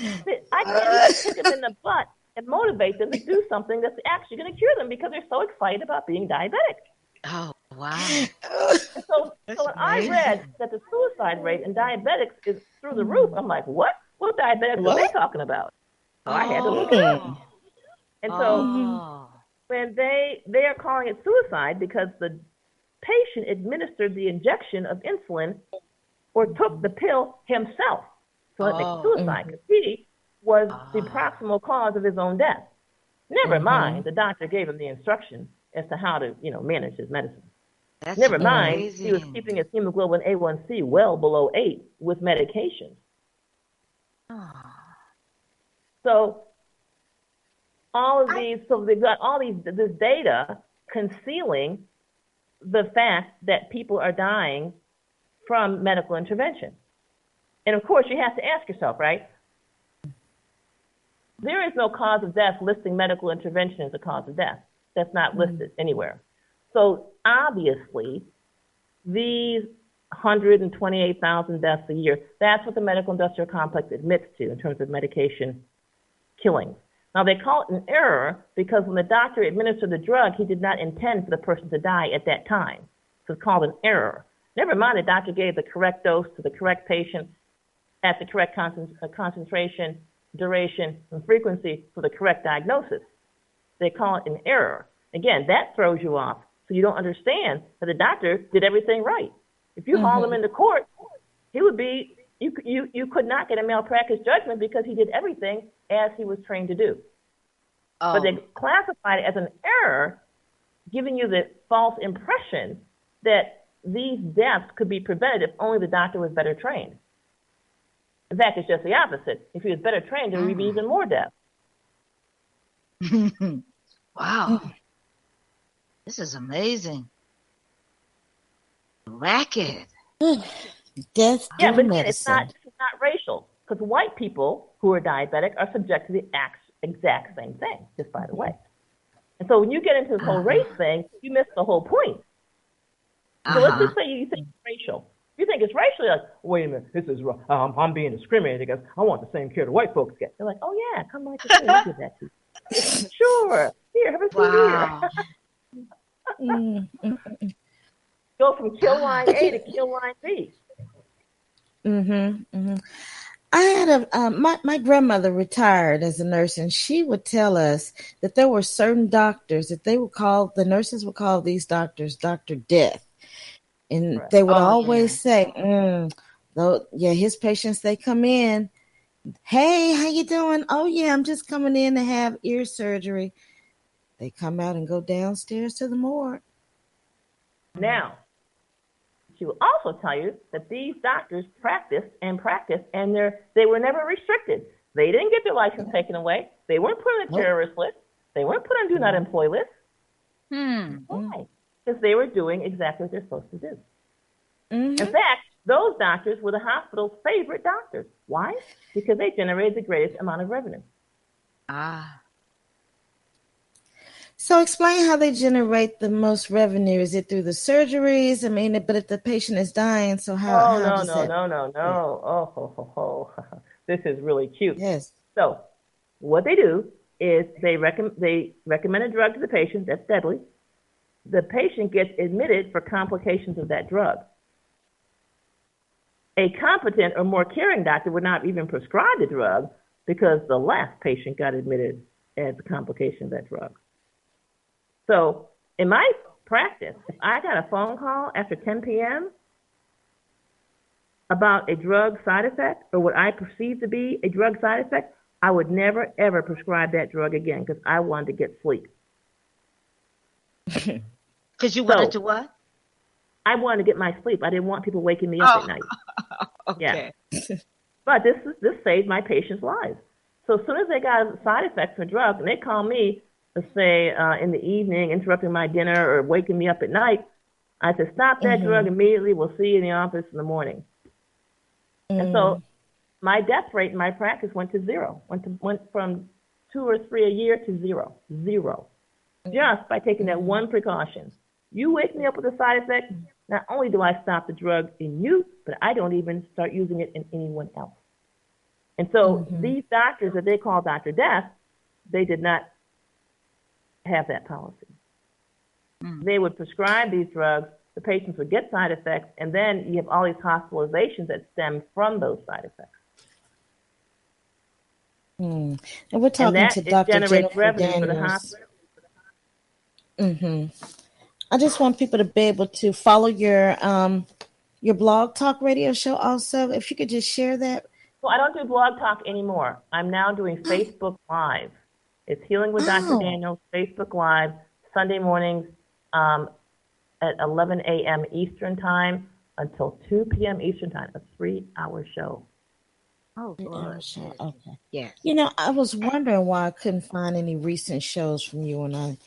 I can't even kick them in the butt and motivate them to do something that's actually going to cure them because they're so excited about being diabetic. Oh, wow. So when I read that the suicide rate in diabetics is through the roof, I'm like, what? What diabetics are they talking about? So I had to look it up. And so when they are calling it suicide because the patient administered the injection of insulin or took the pill himself. So it makes suicide because he was the proximal cause of his own death. Never mind, the doctor gave him the instructions as to how to, manage his medicine. That's Never mind, amazing. he was keeping his hemoglobin A1c well below 8 with medication. Oh. So so they've got this data concealing the fact that people are dying from medical intervention. And of course, you have to ask yourself, right? There is no cause of death listing medical intervention as a cause of death. That's not listed anywhere. So obviously, these 128,000 deaths a year, that's what the medical industrial complex admits to in terms of medication killings. Now, they call it an error because when the doctor administered the drug, he did not intend for the person to die at that time. So it's called an error. Never mind, the doctor gave the correct dose to the correct patient at the correct concentration, duration, and frequency for the correct diagnosis. They call it an error. Again, that throws you off, so you don't understand that the doctor did everything right. If you haul him into court, he would be, you could not get a malpractice judgment because he did everything as he was trained to do. Oh. But they classified it as an error, giving you the false impression that these deaths could be prevented if only the doctor was better trained. In fact, it's just the opposite. If he was better trained, there would be even more deaths. Wow. This is amazing. Racket. Death Yeah, but medicine. it's not racial, because white people who are diabetic are subject to the exact same thing, just by the way. And so when you get into this whole race thing, you miss the whole point. So let's just say you think it's racial. You think it's racial, you're like, wait a minute, this is I'm being discriminated because I want the same care the white folks get. They're like, oh yeah, come right to say we did that to you. Sure, here, have a seat here. Go from kill line A to kill line B. I had my grandmother retired as a nurse, and she would tell us that there were certain doctors that the nurses would call these doctors Dr. Death. And they would always say, his patients, they come in, hey, how you doing? Oh, yeah, I'm just coming in to have ear surgery. They come out and go downstairs to the morgue. Now, she will also tell you that these doctors practiced, and they were never restricted. They didn't get their license taken away. They weren't put on a terrorist list. They weren't put on do not employ list. Why? Because they were doing exactly what they're supposed to do. In fact, those doctors were the hospital's favorite doctors. Why? Because they generated the greatest amount of revenue. So explain how they generate the most revenue. Is it through the surgeries? I mean, but if the patient is dying, so how does that? No. This is really cute. Yes. So what they do is they recommend a drug to the patient that's deadly. The patient gets admitted for complications of that drug. A competent or more caring doctor would not even prescribe the drug because the last patient got admitted as a complication of that drug. So in my practice, if I got a phone call after 10 p.m. about a drug side effect or what I perceive to be a drug side effect, I would never, ever prescribe that drug again because I wanted to get sleep. Because you wanted to what? I wanted to get my sleep. I didn't want people waking me up at night. Okay. Yeah. But this saved my patients' lives. So as soon as they got a side effect from a drug, and they call me, let's say in the evening, interrupting my dinner or waking me up at night, I said, stop that drug immediately. We'll see you in the office in the morning. And so my death rate in my practice went to zero. Went from 2 or 3 a year to zero. Just by taking that one precaution. You wake me up with a side effect, not only do I stop the drug in you, but I don't even start using it in anyone else. And so these doctors that they call Dr. Death, they did not have that policy. They would prescribe these drugs, the patients would get side effects, and then you have all these hospitalizations that stem from those side effects. And we're talking to Dr. Jennifer Daniels. I just want people to be able to follow your blog talk radio show also. If you could just share that. Well, I don't do blog talk anymore. I'm now doing Facebook Live. It's Healing with Dr. Daniels, Facebook Live, Sunday mornings, at 11 a.m. Eastern Time until 2 p.m. Eastern Time, a 3-hour show. Oh, good. Okay. Yes. I was wondering why I couldn't find any recent shows from you when I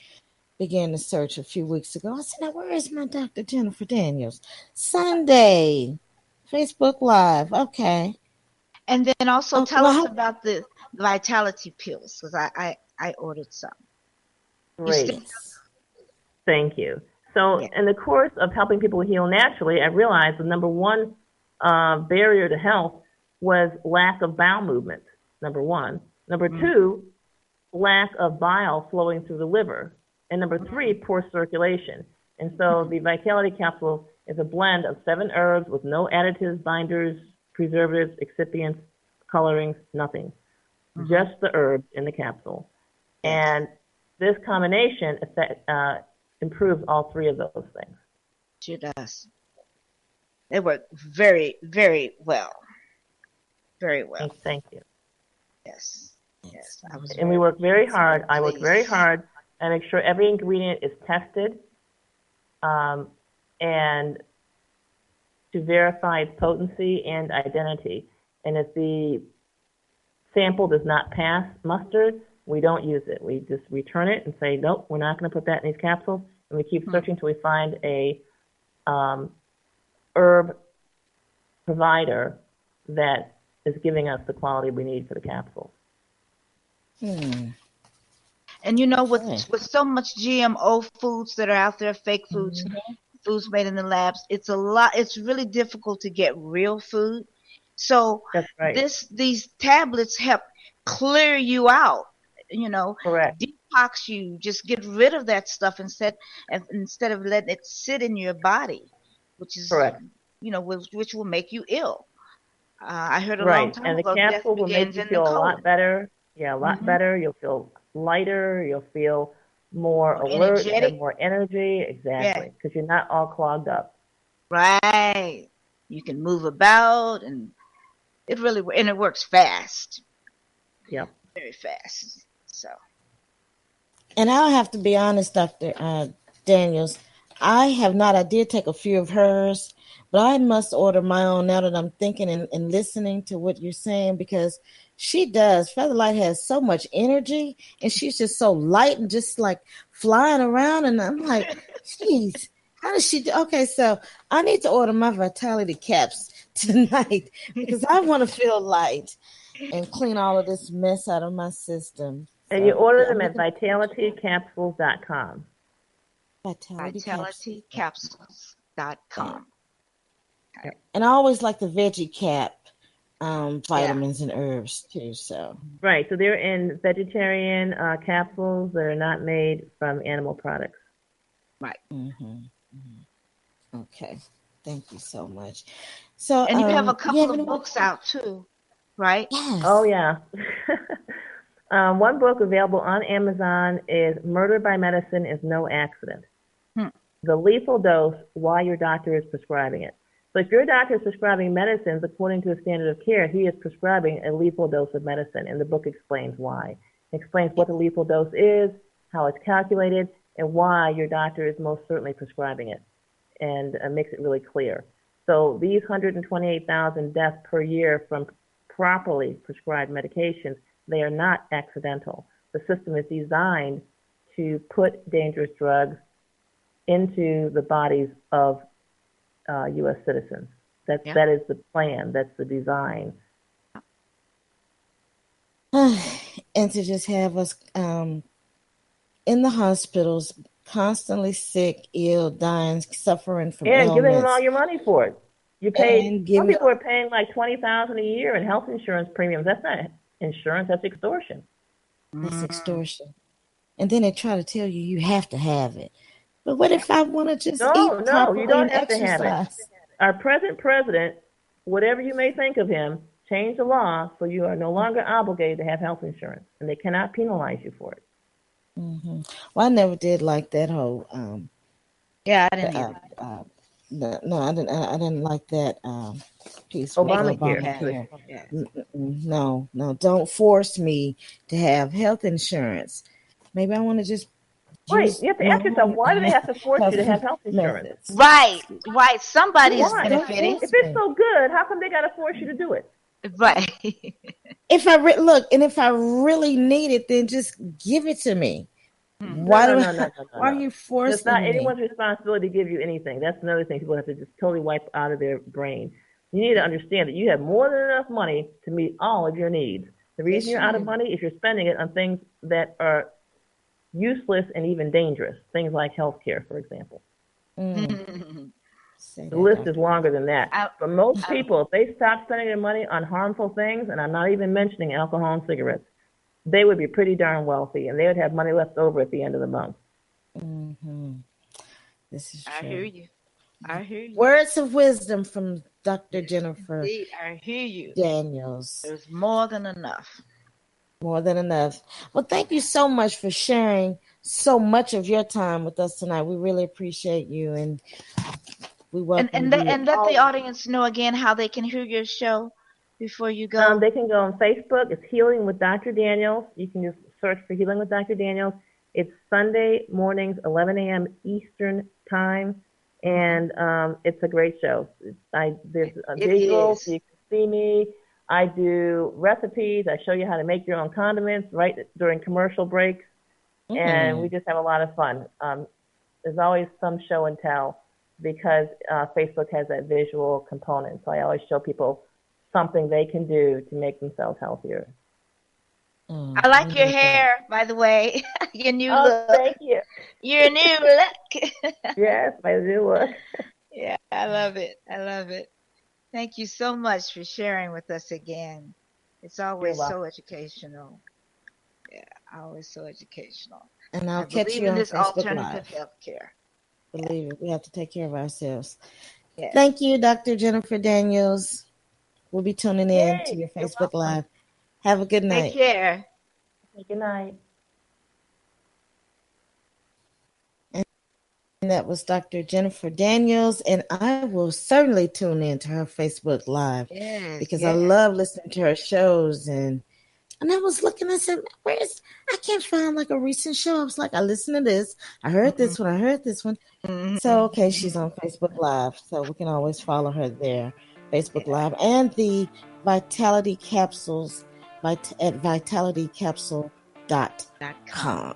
began to search a few weeks ago. I said, now, where is my Dr. Jennifer Daniels? Sunday, Facebook Live. Okay. And then also Oh, tell us about the vitality pills, because I ordered some. Great. Thank you. So in the course of helping people heal naturally, I realized the number one barrier to health was lack of bowel movement, number one. Number two, lack of bile flowing through the liver. And number three, poor circulation. And so the Vitality Capsule is a blend of 7 herbs with no additives, binders, preservatives, excipients, colorings, nothing. Just the herbs in the capsule. And this combination improves all 3 of those things. Sure does. They work very, very well. Very well. Thank you. Yes. And we work very hard. I work very hard and make sure every ingredient is tested and to verify its potency and identity. And if the sample does not pass muster, we don't use it. We just return it and say, nope, we're not going to put that in these capsules. And we keep searching until we find a herb provider that is giving us the quality we need for the capsules. And with so much GMO foods that are out there, fake foods, foods made in the labs, it's really difficult to get real food. So that's right. These tablets help clear you out, Correct. Detox you, just get rid of that stuff instead of letting it sit in your body, which is correct. Which will make you ill. I heard a right. long time and ago. And the capsule will make you feel a lot better. Yeah, a lot better. You'll feel lighter. You'll feel more alert. You have more energy. Exactly, because you're not all clogged up. Right. You can move about, and it works fast. Yep. Very fast. So. And I'll have to be honest, Dr. Daniels. I did take a few of hers, but I must order my own now that I'm thinking and listening to what you're saying, because she does. FeatherLite has so much energy, and she's just so light and just like flying around. And I'm like, geez, how does she do? Okay, so I need to order my Vitality Caps tonight because I want to feel light and clean all of this mess out of my system. And you order them at vitalitycapsules.com. vitalitycapsules.com. Yep. And I always like the veggie cap vitamins and herbs too. So right, so they're in vegetarian capsules that are not made from animal products. Right. Okay, thank you so much. So and you have a couple of books out too, right? Yes. Oh yeah. One book available on Amazon is Murder by Medicine is No Accident. The Lethal Dose, Why Your Doctor is Prescribing It. So if your doctor is prescribing medicines according to a standard of care, he is prescribing a lethal dose of medicine, and the book explains why. It explains what the lethal dose is, how it's calculated, and why your doctor is most certainly prescribing it, and makes it really clear. So these 128,000 deaths per year from properly prescribed medications, they are not accidental. The system is designed to put dangerous drugs into the bodies of U.S. citizens. That is the plan. That's the design. And to just have us in the hospitals, constantly sick, ill, dying, suffering from ailments. And giving them all your money for it. You pay. Some people are paying like $20,000 a year in health insurance premiums. That's not insurance. That's extortion. That's extortion. And then they try to tell you have to have it. But what if I want to just eat properly you don't and have exercise? To have it. Our present president, whatever you may think of him, changed the law so you are no longer obligated to have health insurance, and they cannot penalize you for it. Well, I never did like that whole. I didn't either. No, I didn't like that piece. Obamacare. No, don't force me to have health insurance. Maybe I want to just Right. You have to ask yourself, why do they have to force you to have health insurance? Right. Somebody's benefiting. If it's so good, how come they got to force you to do it? Right. If I really need it, then just give it to me. Why are you forcing It's not me? anyone's responsibility to give you anything. That's another thing people have to just totally wipe out of their brain. You need to understand that you have more than enough money to meet all of your needs. The reason you're out of money is you're spending it on things that are useless and even dangerous. Things like healthcare, for example. The list is longer than that. For most people, if they stop spending their money on harmful things, and I'm not even mentioning alcohol and cigarettes, they would be pretty darn wealthy, and they would have money left over at the end of the month. This is true. I hear you. Words of wisdom from Dr. Jennifer Indeed, I hear you. Daniels. There's more than enough. More than enough. Well, thank you so much for sharing so much of your time with us tonight. We really appreciate you, and we welcome and let the audience know again how they can hear your show before you go. They can go on Facebook. It's Healing with Dr. Daniels. You can just search for Healing with Dr. Daniels. It's Sunday mornings, 11 a.m. Eastern time, and it's a great show. There's a visual, so you can see me. I do recipes. I show you how to make your own condiments right during commercial breaks, and we just have a lot of fun. There's always some show and tell because Facebook has that visual component, so I always show people something they can do to make themselves healthier. I like your hair, by the way. Your new look. Thank you. Your new look. Yes, my new look. Yeah, I love it. Thank you so much for sharing with us again. It's always so educational. Yeah, always so educational. And I'll catch you on this Facebook alternative Live. healthcare. Believe it, we have to take care of ourselves. Yes. Thank you, Dr. Jennifer Daniels. We'll be tuning in to your Facebook Live. Have a good night. Take care. Good night. And that was Dr. Jennifer Daniels, and I will certainly tune in to her Facebook Live because I love listening to her shows. And I was looking, I said, I can't find like a recent show. I was like, I listened to this. I heard this one. I heard this one. So, okay, she's on Facebook Live, so we can always follow her there. Facebook Live and the Vitality Capsules at vitalitycapsule.com.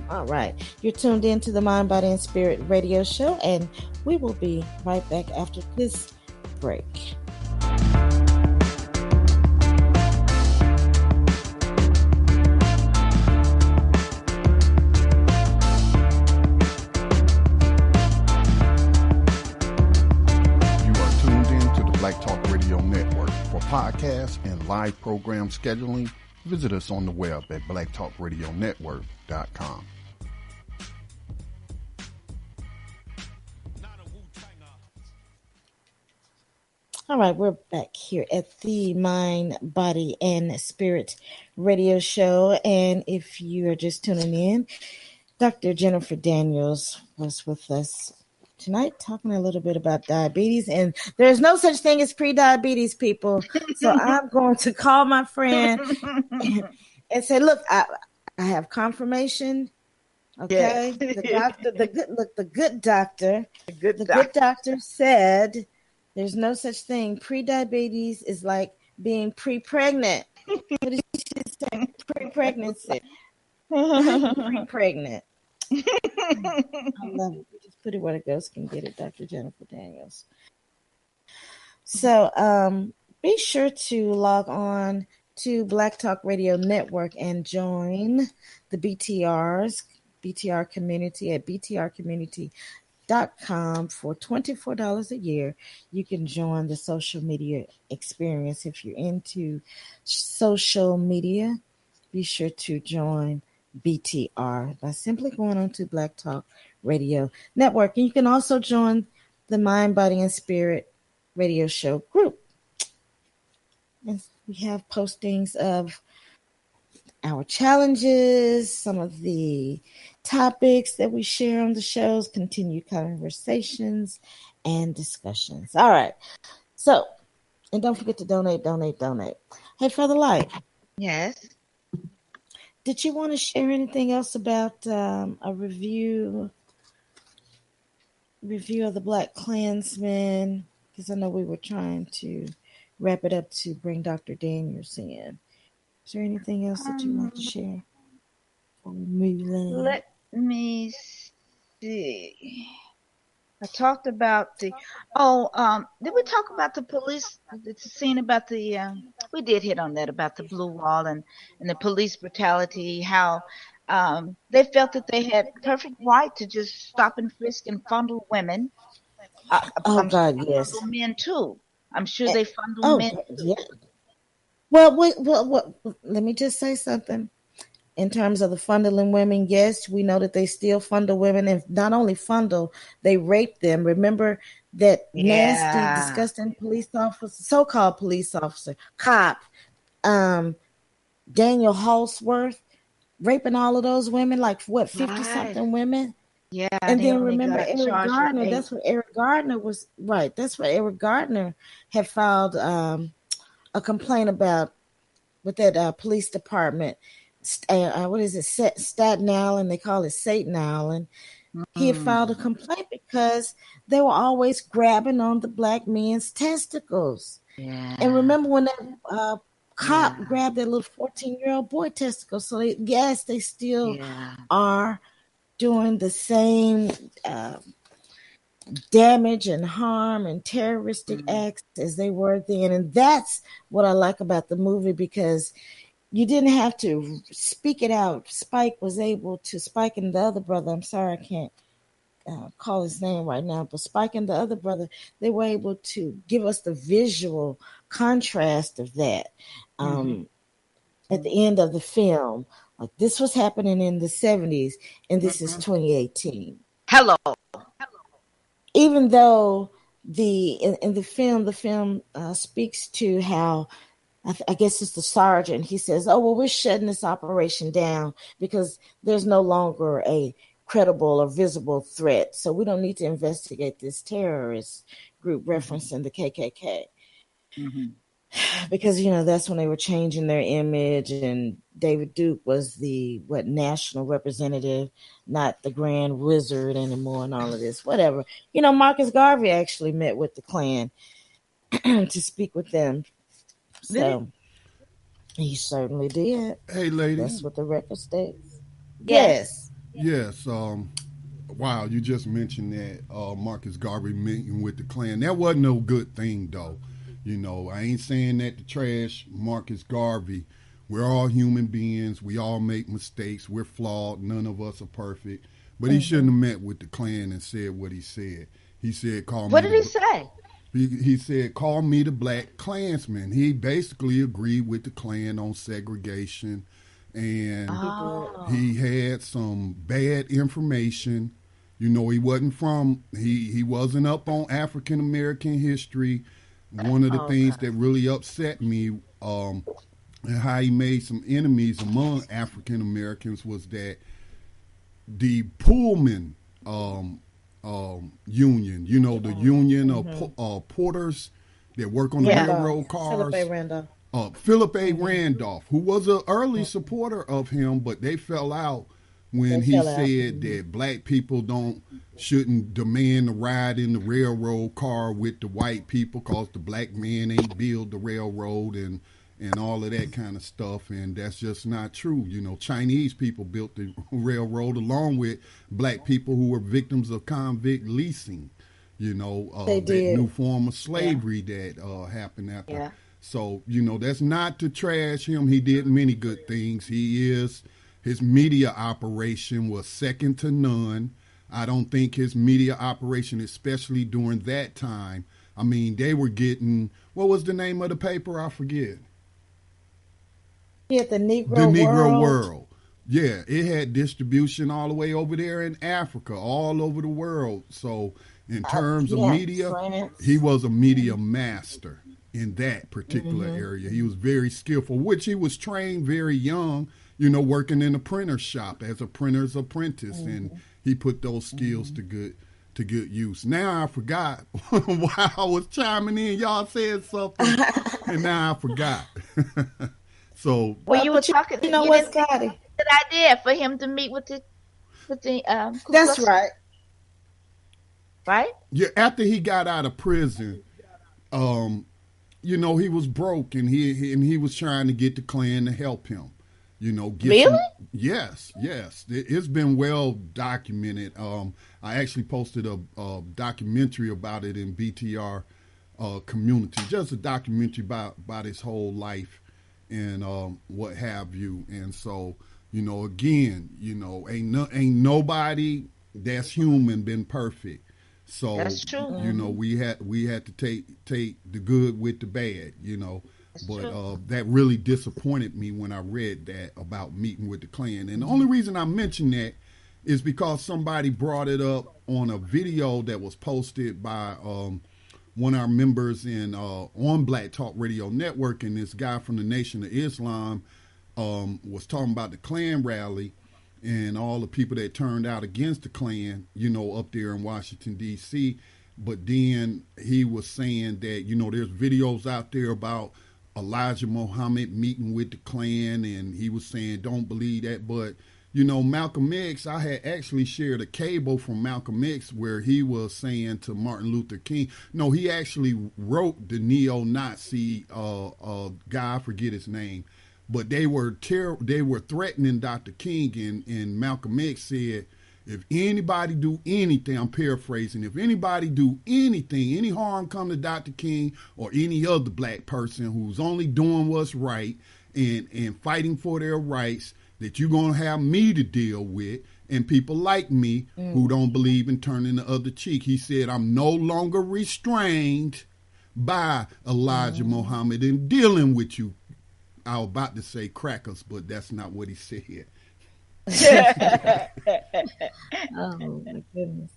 All right. You're tuned in to the Mind, Body, and Spirit radio show, and we will be right back after this break. You are tuned in to the Black Talk Radio Network. For podcasts and live program scheduling, visit us on the web at blacktalkradionetwork.com. All right, we're back here at the Mind, Body, and Spirit radio show. And if you are just tuning in, Dr. Jennifer Daniels was with us tonight talking a little bit about diabetes. And there's no such thing as pre-diabetes, people. So I'm going to call my friend and say, look, I have confirmation. Okay. Yes. The good doctor said there's no such thing. Pre-diabetes is like being pre-pregnant. What did she say? Pre-pregnancy. Pre-pregnant. I love it. Just put it where the ghost can get it, Dr. Jennifer Daniels. So be sure to log on to Black Talk Radio Network and join the BTR community at btrcommunity.com for $24 a year. You can join the social media experience. If you're into social media, be sure to join BTR by simply going on to Black Talk Radio Network. And you can also join the Mind, Body, and Spirit radio show group. And we have postings of our challenges, some of the topics that we share on the shows, continued conversations, and discussions. All right. So, and don't forget to donate. Hey, FeatherLite. Yes. Did you want to share anything else about a review of the Black Klansman? Because I know we were trying to wrap it up to bring Dr. Daniels in. Is there anything else that you want to share? Let me see. I talked about did we talk about the police, the scene about we did hit on that about the blue wall and the police brutality, how they felt that they had perfect right to just stop and frisk and fondle women. God, yes. Fondle men too. I'm sure they fondle men too. Yeah. Well, let me just say something. In terms of the fondling women, yes, we know that they still fondle women, and not only fondle, they rape them. Remember that nasty, disgusting police officer, so-called police officer, cop, Daniel Halsworth, raping all of those women, like what, 50-something women? Yeah, and then remember Eric Gardner. That's what Eric Gardner was right. That's what Eric Gardner had filed a complaint about with that police department. What is it? Staten Island. They call it Satan Island. He had filed a complaint because they were always grabbing on the black men's testicles. Yeah. And remember when that cop grabbed that little 14-year-old boy testicles? So they still are doing the same damage and harm and terroristic acts as they were then. And that's what I like about the movie, because you didn't have to speak it out. Spike and the other brother, I'm sorry, I can't call his name right now, but Spike and the other brother, they were able to give us the visual contrast of that at the end of the film. Like, this was happening in the 70s, and this is 2018. Hello. Even though in the film speaks to how, I guess it's the sergeant, he says, oh, well, we're shutting this operation down because there's no longer a credible or visible threat. So we don't need to investigate this terrorist group referencing the KKK. Because, that's when they were changing their image, and David Duke was the national representative, not the Grand Wizard anymore, and all of this, whatever. Marcus Garvey actually met with the Klan to speak with them. So he certainly did. Hey, lady. That's what the record states. Yes. Yes. Wow, you just mentioned that Marcus Garvey meeting with the Klan. That wasn't no good thing, though. I ain't saying that to trash Marcus Garvey. We're all human beings. We all make mistakes. We're flawed. None of us are perfect. But he shouldn't have met with the Klan and said what he said. He said, call me. What did he say? He said, call me the Black Klansman. He basically agreed with the Klan on segregation. And he had some bad information. He wasn't up on African American history. One of the things that really upset me, and how he made some enemies among African Americans, was that the Pullman union, the union of porters that work on the railroad cars. Philip A. Randolph, who was an early supporter of him, but they fell out when he said that black people shouldn't demand a ride in the railroad car with the white people because the black man ain't build the railroad and all of that kind of stuff. And that's just not true. Chinese people built the railroad along with black people who were victims of convict leasing, that new form of slavery that happened after. Yeah. So, that's not to trash him. He did many good things. His media operation was second to none. I don't think his media operation, especially during that time, they were getting, what was the name of the paper? I forget. Yeah, the Negro World. Yeah, it had distribution all the way over there in Africa, all over the world. So in terms of media, he was a media master in that particular area. He was very skillful, which he was trained very young, working in a printer shop as a printer's apprentice. And he put those skills to good use. Now I forgot while I was chiming in, y'all said something, and now I forgot. So you were talking. Scotty? good idea for him to meet with the Ku That's Klux, right. right? Yeah, after he got out of prison, he was broke, and he was trying to get the Klan to help him. Get Really? some. Yes. It's been well documented. I actually posted a documentary about it in BTR community, just a documentary about his whole life and what have you. And so, again, ain't nobody that's human been perfect. So That's true. we had to take the good with the bad, That's but true. that really disappointed me when I read that about meeting with the Klan. And the only reason I mention that is because somebody brought it up on a video that was posted by one of our members on Black Talk Radio Network, and this guy from the Nation of Islam was talking about the Klan rally and all the people that turned out against the Klan, up there in Washington, D.C. But then he was saying that, there's videos out there about Elijah Muhammad meeting with the Klan, and he was saying, don't believe that. But, Malcolm X, I had actually shared a cable from Malcolm X where he was saying to Martin Luther King, no, he actually wrote the neo-Nazi guy, I forget his name, but they were threatening Dr. King, and Malcolm X said, if anybody do anything, I'm paraphrasing, if anybody do anything, any harm come to Dr. King or any other black person who's only doing what's right and fighting for their rights, that you're going to have me to deal with and people like me who don't believe in turning the other cheek. He said, I'm no longer restrained by Elijah Muhammad in dealing with you. I was about to say crackers, but that's not what he said. Oh my goodness.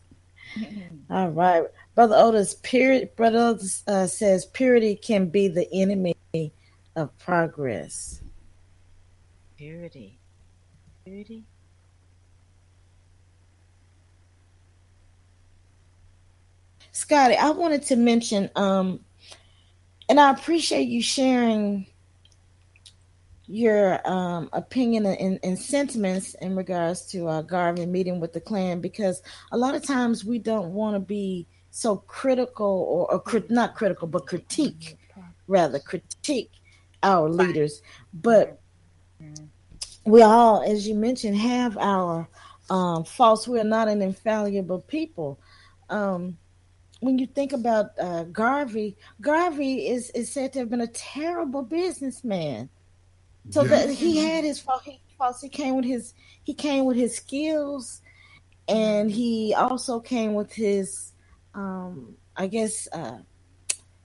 All right. Brother Otis, Brother Otis says purity can be the enemy of progress. Purity. Scotty, I wanted to mention, and I appreciate you sharing your opinion and sentiments in regards to Garvey meeting with the Klan, because a lot of times we don't want to be so critical or not critical, but critique our leaders. But we all, as you mentioned, have our faults. We're not an infallible people. When you think about Garvey is said to have been a terrible businessman. So that he had his faults. He came with his skills, and he also came with his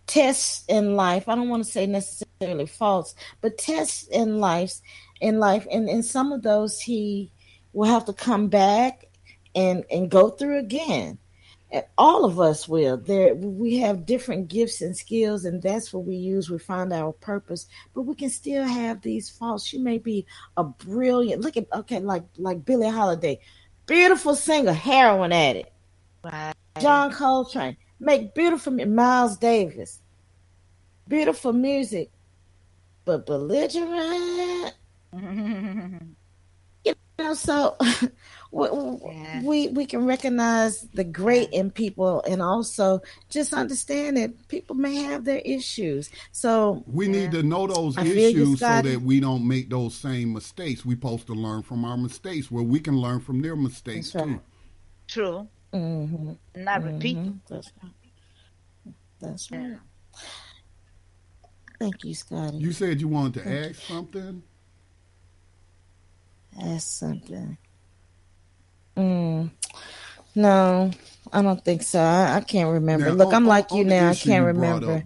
tests in life. I don't want to say necessarily faults, but tests in life, and some of those he will have to come back and go through again. All of us will. We have different gifts and skills, and that's what we use. We find our purpose, but we can still have these faults. You may be a brilliant. Like Billie Holiday, beautiful singer, heroin addict. Right. John Coltrane, make beautiful. Miles Davis, beautiful music, but belligerent. So we can recognize the great in people, and also just understand that people may have their issues. So we need to know those issues so that we don't make those same mistakes. We're supposed to learn from our mistakes, where we can learn from their mistakes too. True. Not repeat. That's right. Thank you, Scotty. You said you wanted to ask something? Ask something. No, I don't think so. I can't remember. Now, Look, I'm like you now. I can't remember.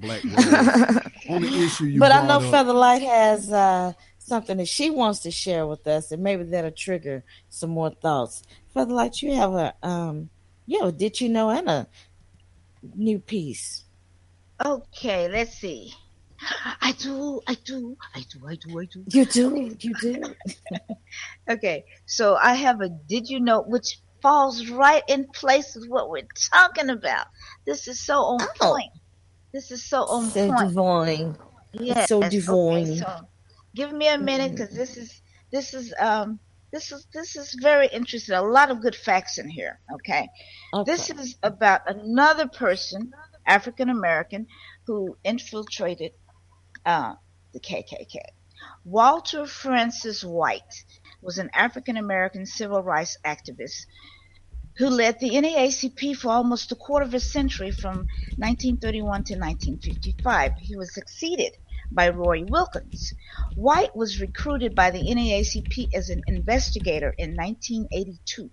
On the issue you but brought I know up, FeatherLite has something that she wants to share with us, and maybe that'll trigger some more thoughts. FeatherLite, you have a did you know, and a new piece. Okay, let's see. I do. You do. Okay, so I have a did you know, which falls right in place with what we're talking about. This is so on point. This is so on point. Divine. Yes. It's so divine. Okay, so give me a minute, because this is This is very interesting. A lot of good facts in here. Okay. This is about another person, African American, who infiltrated the KKK. Walter Francis White was an African American civil rights activist who led the NAACP for almost a quarter of a century from 1931 to 1955. He was succeeded by Roy Wilkins. White was recruited by the NAACP as an investigator in 1982.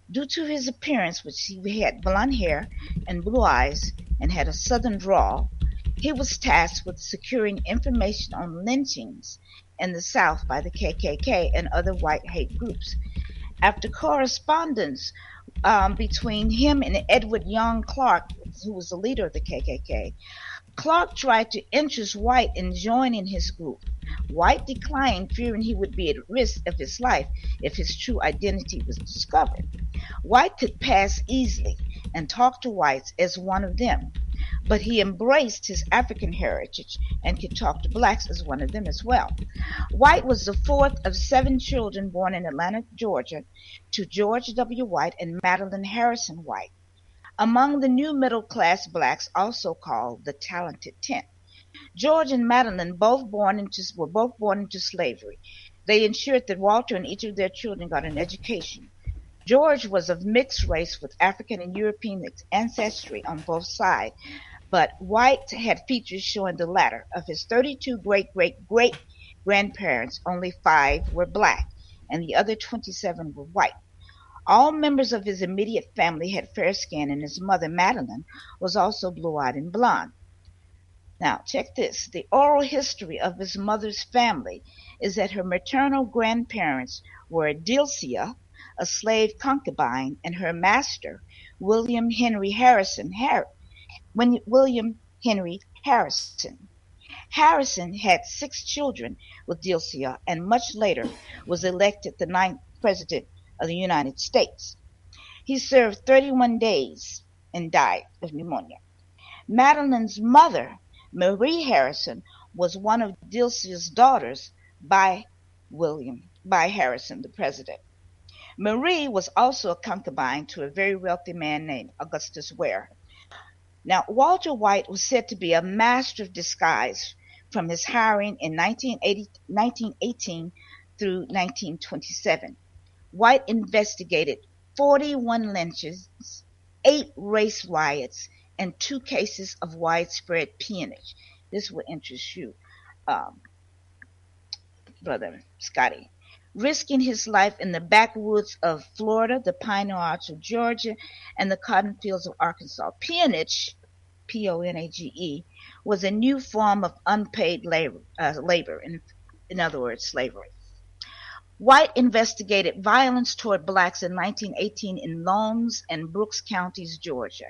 Due to his appearance, which he had blonde hair and blue eyes and had a southern drawl, he was tasked with securing information on lynchings in the South by the KKK and other white hate groups. After correspondence between him and Edward Young Clark, who was the leader of the KKK, Clark tried to interest White in joining his group. White declined, fearing he would be at risk of his life if his true identity was discovered. White could pass easily and talk to whites as one of them, but he embraced his African heritage and could talk to blacks as one of them as well. White was the fourth of 7 children born in Atlanta, Georgia, to George W. White and Madeline Harrison White. Among the new middle-class blacks, also called the Talented 10. George and Madeline were both born into slavery. They ensured that Walter and each of their children got an education. George was of mixed race with African and European ancestry on both sides, but White had features showing the latter. Of his 32 great-great-great-grandparents, only 5 were black, and the other 27 were white. All members of his immediate family had fair skin, and his mother, Madeline, was also blue-eyed and blonde. Now, check this. The oral history of his mother's family is that her maternal grandparents were Dilcia, a slave concubine, and her master, William Henry Harrison. Harrison had 6 children with Dilcia and much later was elected the 9th president of the United States. He served 31 days and died of pneumonia. Madeline's mother, Marie Harrison, was one of Dilcia's daughters by Harrison, the president. Marie was also a concubine to a very wealthy man named Augustus Ware. Now, Walter White was said to be a master of disguise from his hiring in 1918 through 1927. White investigated 41 lynchings, 8 race riots, and 2 cases of widespread peonage. This will interest you, Brother Scotty. Risking his life in the backwoods of Florida, the pine arch of Georgia, and the cotton fields of Arkansas. Peonage, P-O-N-A-G-E, was a new form of unpaid labor, in other words, slavery. White investigated violence toward blacks in 1918 in Lowndes and Brooks counties, Georgia.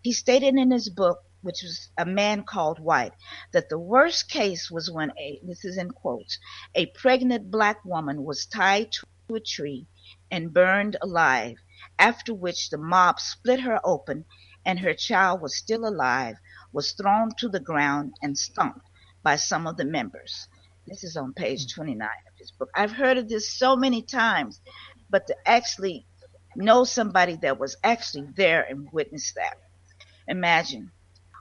He stated in his book, which was A Man Called White, that the worst case was when this is in quotes, a pregnant black woman was tied to a tree and burned alive, after which the mob split her open and her child was still alive, was thrown to the ground and stomped by some of the members. This is on page 29 of his book. I've heard of this so many times, but to actually know somebody that was actually there and witnessed that. Imagine.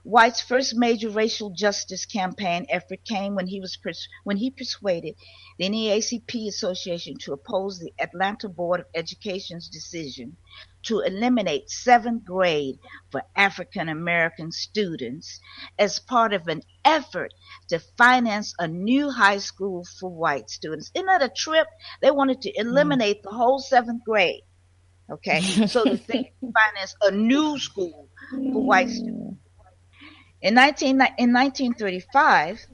White's first major racial justice campaign effort came when he persuaded the NAACP Association to oppose the Atlanta Board of Education's decision to eliminate 7th grade for African American students as part of an effort to finance a new high school for white students. Isn't that a trip? They wanted to eliminate the whole 7th grade, okay, so that they could finance a new school for white students. In 1935,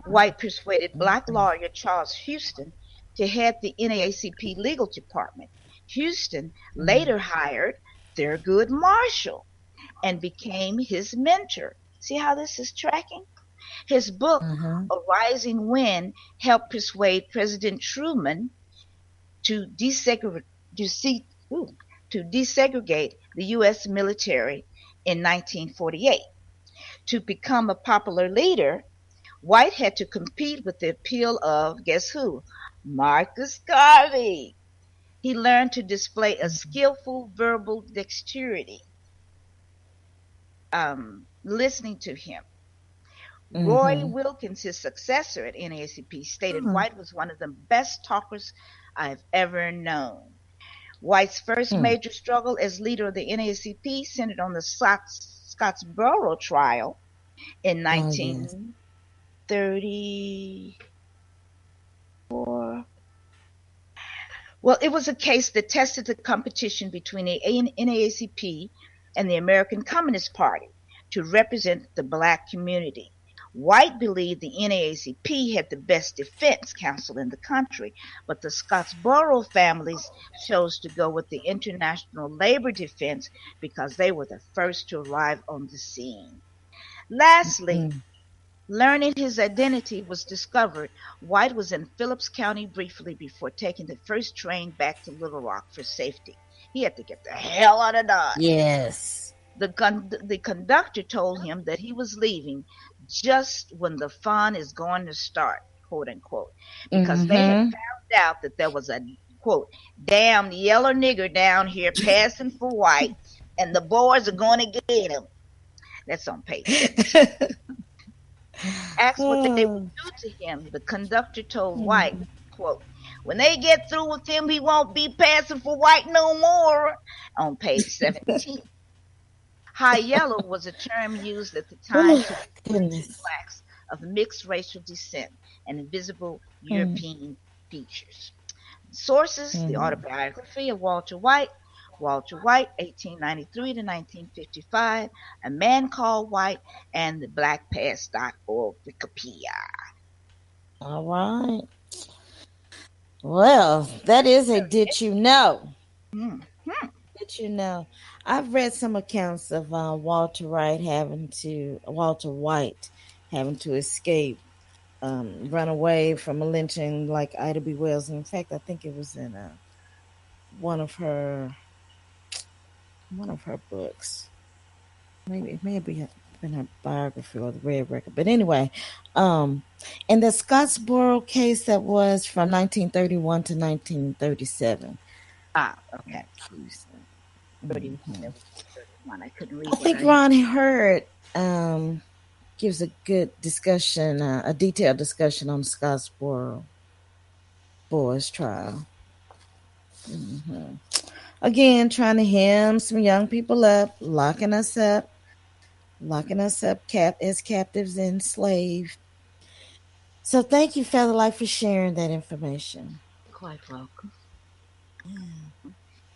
White persuaded black lawyer Charles Houston to head the NAACP legal department. Houston later hired Thurgood Marshall and became his mentor. See how this is tracking? His book, A Rising Wind, helped persuade President Truman to desegregate the U.S. military in 1948. To become a popular leader, White had to compete with the appeal of, guess who? Marcus Garvey. He learned to display a skillful verbal dexterity. Listening to him. Roy Wilkins, his successor at NAACP, stated White was one of the best talkers I've ever known. White's first major struggle as leader of the NAACP centered on the Scottsboro trial in 1934. Well, it was a case that tested the competition between the NAACP and the American Communist Party to represent the black community. White believed the NAACP had the best defense counsel in the country, but the Scottsboro families chose to go with the International Labor Defense because they were the first to arrive on the scene. Lastly, learning his identity was discovered. White was in Phillips County briefly before taking the first train back to Little Rock for safety. He had to get the hell out of Dodge. Yes. The conductor told him that he was leaving just when the fun is going to start, quote unquote, because they had found out that there was a, quote, damn yellow nigger down here passing for white, and the boys are going to get him. That's on page 7. Asked what they would do to him, the conductor told White, quote, when they get through with him, he won't be passing for white no more, on page 17. High yellow was a term used at the time to blacks of mixed racial descent and invisible European features. Sources, the autobiography of Walter White, 1893 to 1955, A Man Called White, and the blackpast.org Wikipedia. All right. Well, that is a did you know? Did you know? I've read some accounts of Walter White having to escape, run away from a lynching like Ida B. Wells. In fact, I think it was in one of her books. Maybe it may have been her biography or the Red Record. But anyway, in the Scottsboro case that was from 1931 to 1937. Okay. 31. I couldn't read. I think Ron Hurd gives a good discussion, a detailed discussion on the Scottsboro boys trial. Again, trying to hem some young people up, locking us up as captives and enslaved. So thank you, FeatherLite, for sharing that information. Quite welcome.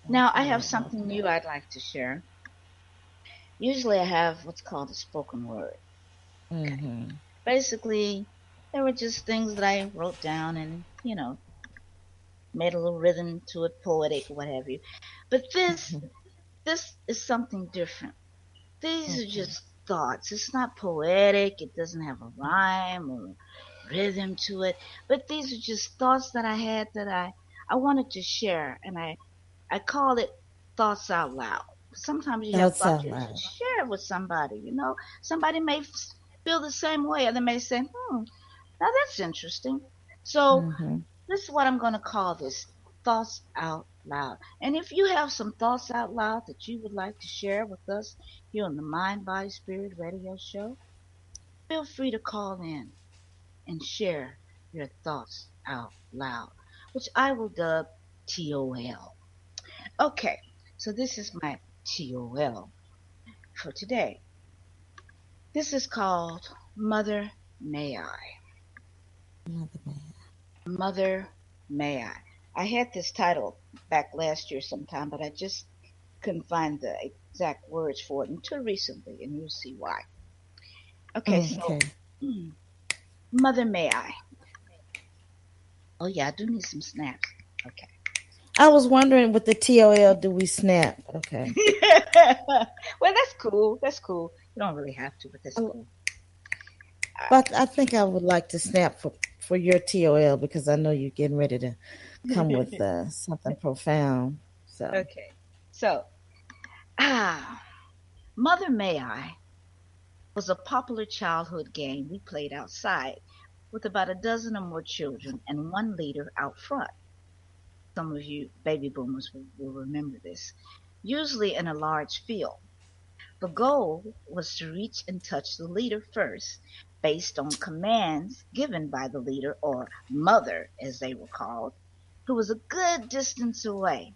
Now I have something new I'd like to share. Usually I have what's called a spoken word. Okay. Basically, there were just things that I wrote down and, made a little rhythm to it, poetic, what have you. But this is something different. These are just thoughts. It's not poetic. It doesn't have a rhyme or rhythm to it. But these are just thoughts that I had that I wanted to share. And I call it thoughts out loud. Sometimes you have thoughts you share it with somebody. Somebody may feel the same way, or they may say, now that's interesting. So this is what I'm going to call this, thoughts out loud. And if you have some thoughts out loud that you would like to share with us here on the Mind, Body, Spirit Radio Show, feel free to call in and share your thoughts out loud, which I will dub TOL. Okay, so this is my TOL for today. This is called Mother May I. Mother May I. I had this title back last year sometime, but I just couldn't find the exact words for it until recently, and you'll see why. Okay, Mother May I. Oh yeah, I do need some snaps. Okay. I was wondering with the TOL, do we snap? Okay. Well, that's cool. That's cool. You don't really have to, but that's cool. But I think I would like to snap for your TOL because I know you're getting ready to come with something profound. So okay. So, Mother May I was a popular childhood game we played outside with about a dozen or more children and one leader out front. Some of you baby boomers will remember this. Usually in a large field. The goal was to reach and touch the leader first, based on commands given by the leader, or mother as they were called, who was a good distance away.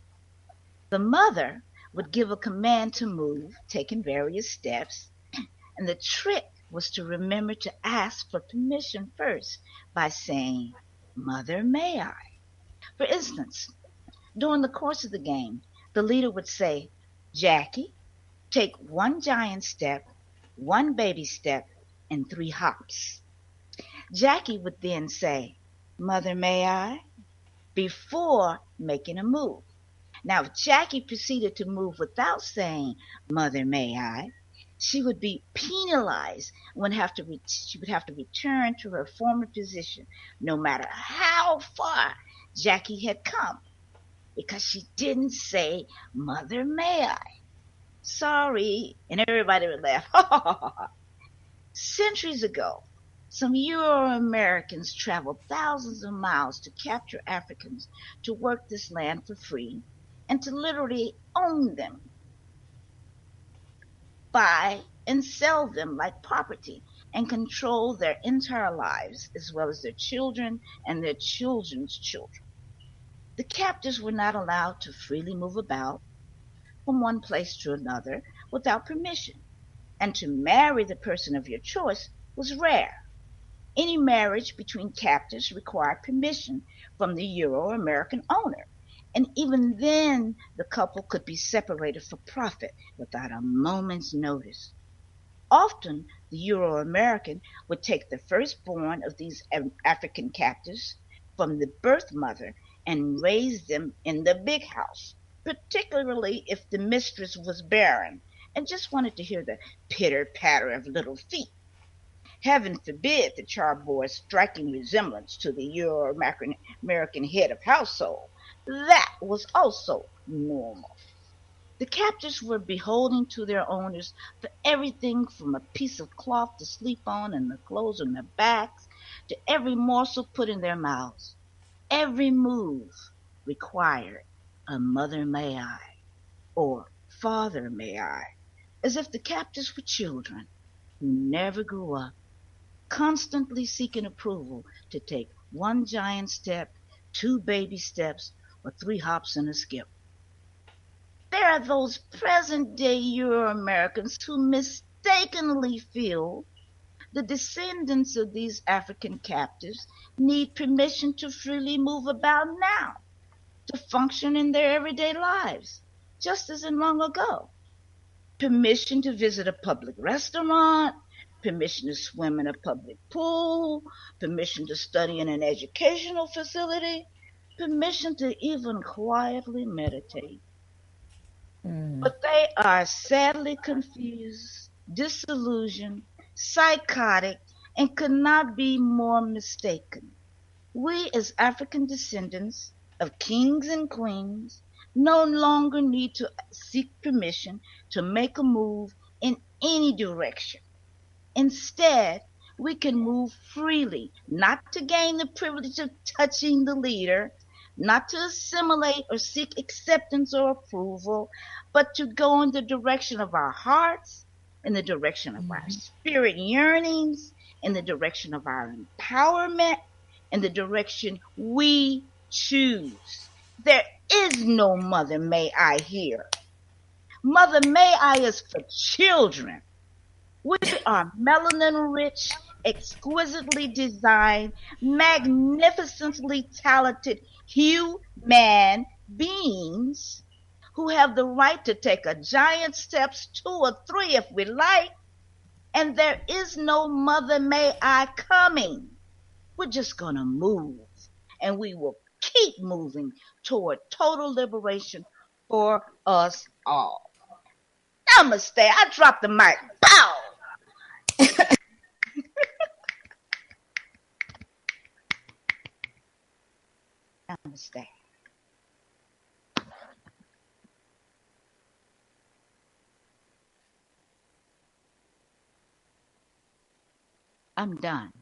The mother would give a command to move, taking various steps, and the trick was to remember to ask for permission first by saying, "Mother, may I?" For instance, during the course of the game, the leader would say, "Jackie, take one giant step, one baby step, and 3 hops." Jackie would then say, "Mother, may I?" before making a move. Now, if Jackie proceeded to move without saying, "Mother, may I?" she would be penalized when she would have to return to her former position, no matter how far Jackie had come, because she didn't say, "Mother, may I?" Sorry. And everybody would laugh. Centuries ago, some Euro-Americans traveled thousands of miles to capture Africans to work this land for free and to literally own them, buy and sell them like property, and control their entire lives, as well as their children and their children's children. The captives were not allowed to freely move about from one place to another without permission, and to marry the person of your choice was rare. Any marriage between captives required permission from the Euro-American owner, and even then the couple could be separated for profit without a moment's notice. Often the Euro-American would take the firstborn of these African captives from the birth mother and raise them in the big house, particularly if the mistress was barren and just wanted to hear the pitter-patter of little feet. Heaven forbid the charred boy's striking resemblance to the Euro-American head of household. That was also normal. The captives were beholden to their owners for everything from a piece of cloth to sleep on and the clothes on their backs to every morsel put in their mouths. Every move required a "Mother, may I?" or "Father, may I?" as if the captives were children who never grew up, constantly seeking approval to take one giant step, 2 baby steps, or 3 hops and a skip. There are those present-day Euro-Americans who mistakenly feel the descendants of these African captives need permission to freely move about now, to function in their everyday lives, just as in long ago. Permission to visit a public restaurant, permission to swim in a public pool, permission to study in an educational facility, permission to even quietly meditate. But they are sadly confused, disillusioned, psychotic, and could not be more mistaken. We, as African descendants of kings and queens, no longer need to seek permission to make a move in any direction. Instead, we can move freely, not to gain the privilege of touching the leader, not to assimilate or seek acceptance or approval, but to go in the direction of our hearts, in the direction of our spirit yearnings, in the direction of our empowerment, in the direction we choose. There is no Mother May I here. Mother May I is for children. We are melanin-rich, exquisitely designed, magnificently talented human beings who have the right to take a giant steps, 2 or 3 if we like, and there is no Mother May I coming. We're just going to move, and we will keep moving toward total liberation for us all. Namaste. I dropped the mic. Bow. Namaste. I'm done.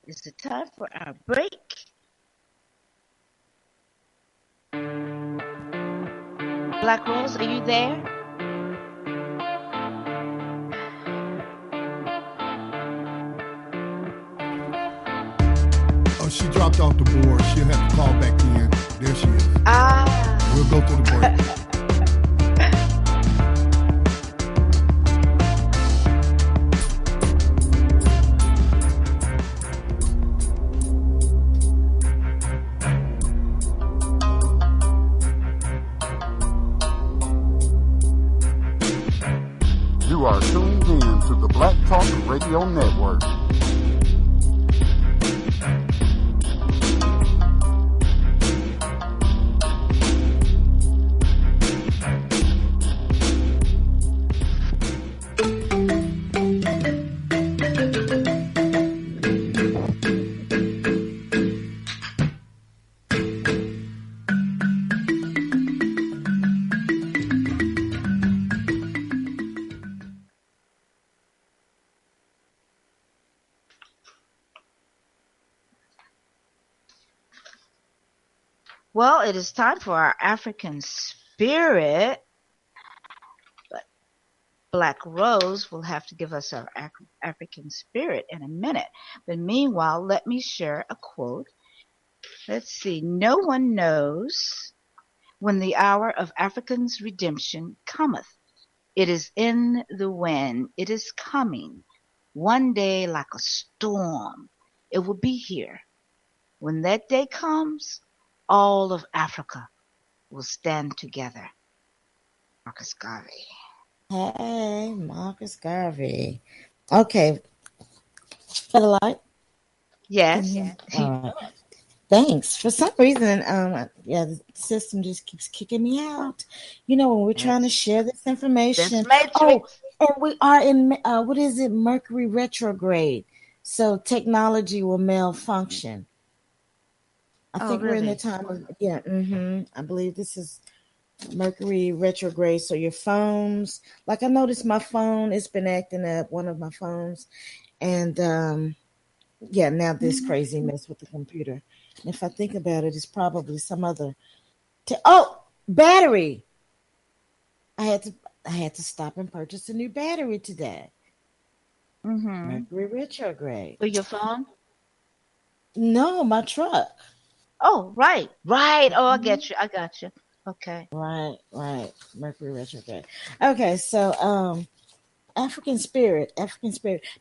Is it time for our break? Black Rose, are you there? Oh, she dropped off the board. She'll have to call back in. There she is. We'll go to the break. You are tuned in to the Black Talk Radio Network. Well, it is time for our African spirit. But Black Rose will have to give us our African spirit in a minute. But meanwhile, let me share a quote. Let's see. No one knows when the hour of African's redemption cometh. It is in the wind. It is coming. One day like a storm. It will be here. When that day comes, all of Africa will stand together. Marcus Garvey. Hey, Marcus Garvey. Okay. FeatherLite? Yes. All right. Thanks. For some reason, the system just keeps kicking me out. When we're trying to share this information. And we are in, Mercury retrograde. So technology will malfunction. I think we're in the time of, I believe this is Mercury retrograde. So your phones, like I noticed my phone, it's been acting up, one of my phones. And now this craziness with the computer. And if I think about it, it's probably some other. Battery! I had to stop and purchase a new battery today. Mercury retrograde. For your phone? No, my truck. Oh, right. Oh, I got you. Okay. Right. Mercury retrograde. Okay, so African spirit.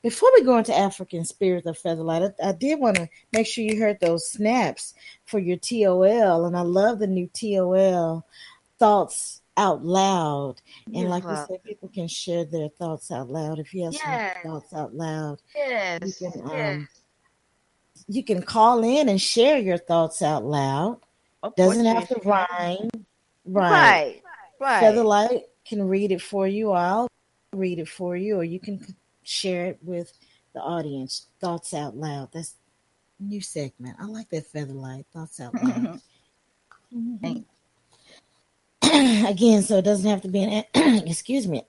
Before we go into African spirit of FeatherLite, I did want to make sure you heard those snaps for your TOL, and I love the new TOL, thoughts out loud. And like we said, people can share their thoughts out loud. If you have some thoughts out loud, you can call in and share your thoughts out loud. Doesn't have to rhyme. Right. FeatherLite can read it for you. I'll read it for you, or you can share it with the audience. Thoughts out loud. That's a new segment. I like that, FeatherLite. Thoughts out loud. Again, so it doesn't have to be an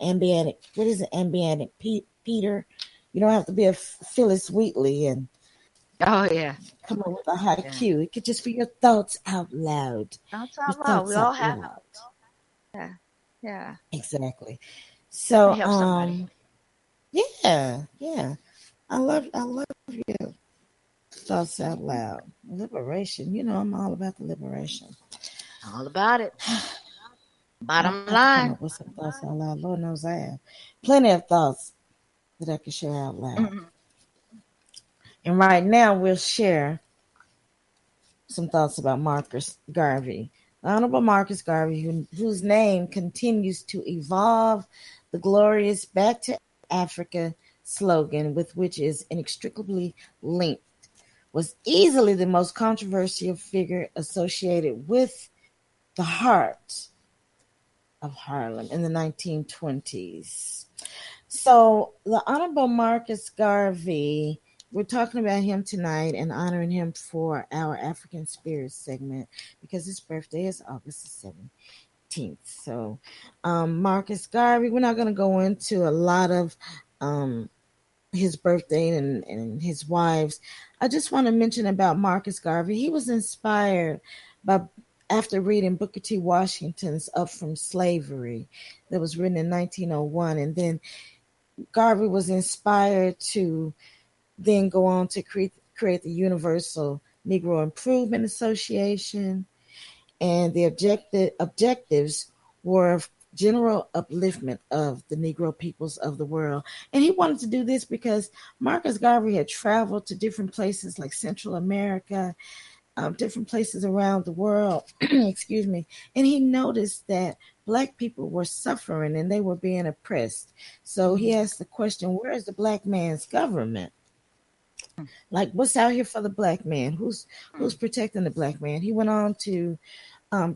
ambient. What is it? Ambient Peter. You don't have to be a Phyllis Wheatley and come up with a high Q. It could just be your thoughts out loud. Thoughts out loud. We all have it. Yeah. Exactly. So yeah. I love you. Thoughts out loud. Liberation. I'm all about the liberation. All about it. Bottom line. With some thoughts out loud. Lord knows I have plenty of thoughts that I can share out loud. And right now we'll share some thoughts about Marcus Garvey. Honorable Marcus Garvey, whose name continues to evolve the glorious Back to Africa slogan, with which is inextricably linked, was easily the most controversial figure associated with the heart of Harlem in the 1920s. So the Honorable Marcus Garvey, we're talking about him tonight and honoring him for our African Spirit segment because his birthday is August the 17th. So Marcus Garvey, we're not going to go into a lot of his birthday and his wives, I just want to mention about Marcus Garvey. He was inspired after reading Booker T. Washington's Up from Slavery that was written in 1901. And then Garvey was inspired to then go on to create the Universal Negro Improvement Association. And the objectives were general upliftment of the Negro peoples of the world. And he wanted to do this because Marcus Garvey had traveled to different places like Central America, different places around the world, excuse me, and he noticed that Black people were suffering and they were being oppressed. So he asked the question, where is the Black man's government? Like, what's out here for the Black man? Who's protecting the Black man? He went on to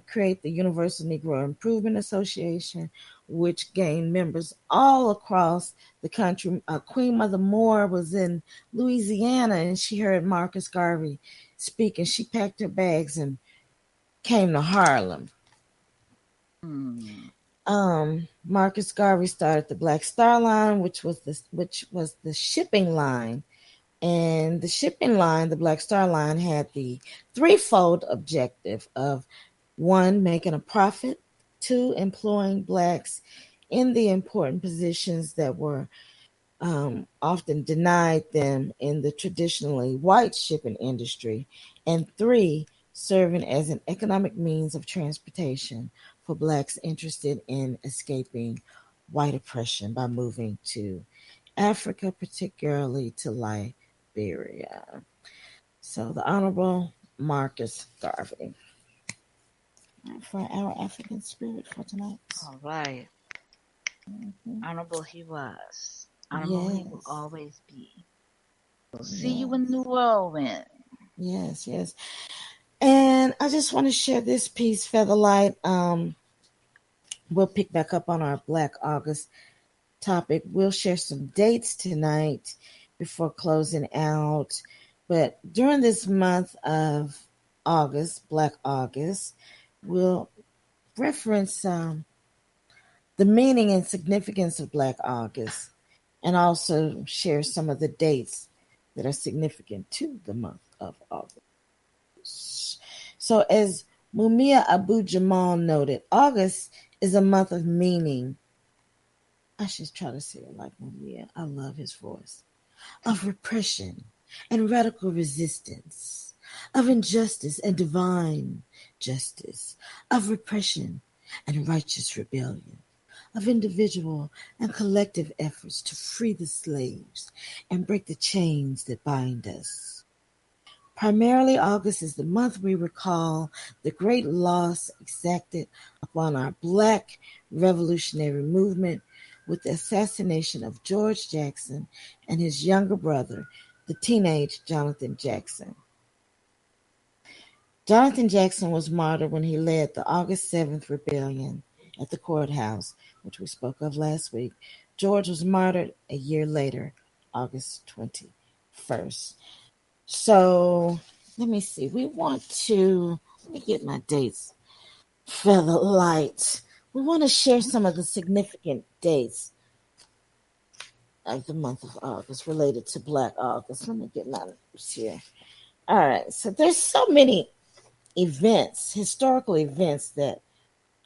create the Universal Negro Improvement Association, which gained members all across the country. Queen Mother Moore was in Louisiana, and she heard Marcus Garvey speak, and she packed her bags and came to Harlem. Marcus Garvey started the Black Star Line, which was the shipping line. And the shipping line, the Black Star Line, had the threefold objective of 1, making a profit, 2, employing Blacks in the important positions that were often denied them in the traditionally white shipping industry, and 3, serving as an economic means of transportation for Blacks interested in escaping white oppression by moving to Africa, particularly to Liberia. So the Honorable Marcus Garvey. For our African spirit for tonight. All right. Honorable he was. Honorable he will always be. We'll see you in the whirlwind. Yes. And I just want to share this piece, FeatherLite. We'll pick back up on our Black August topic. We'll share some dates tonight before closing out. But during this month of August, Black August, we'll reference the meaning and significance of Black August and also share some of the dates that are significant to the month of August. So as Mumia Abu Jamal noted, August is a month of meaning. I should try to say it like Mumia. I love his voice. Of repression and radical resistance, of injustice and divine justice, of repression and righteous rebellion, of individual and collective efforts to free the slaves and break the chains that bind us. Primarily, August is the month we recall the great loss exacted upon our Black revolutionary movement with the assassination of George Jackson and his younger brother, the teenage Jonathan Jackson. Jonathan Jackson was martyred when he led the August 7th rebellion at the courthouse, which we spoke of last week. George was martyred a year later, August 21st. So let me see. Let me get my dates. FeatherLite. We want to share some of the significant dates of the month of August related to Black August. Let me get my notes here. All right. So there's so many events, historical events that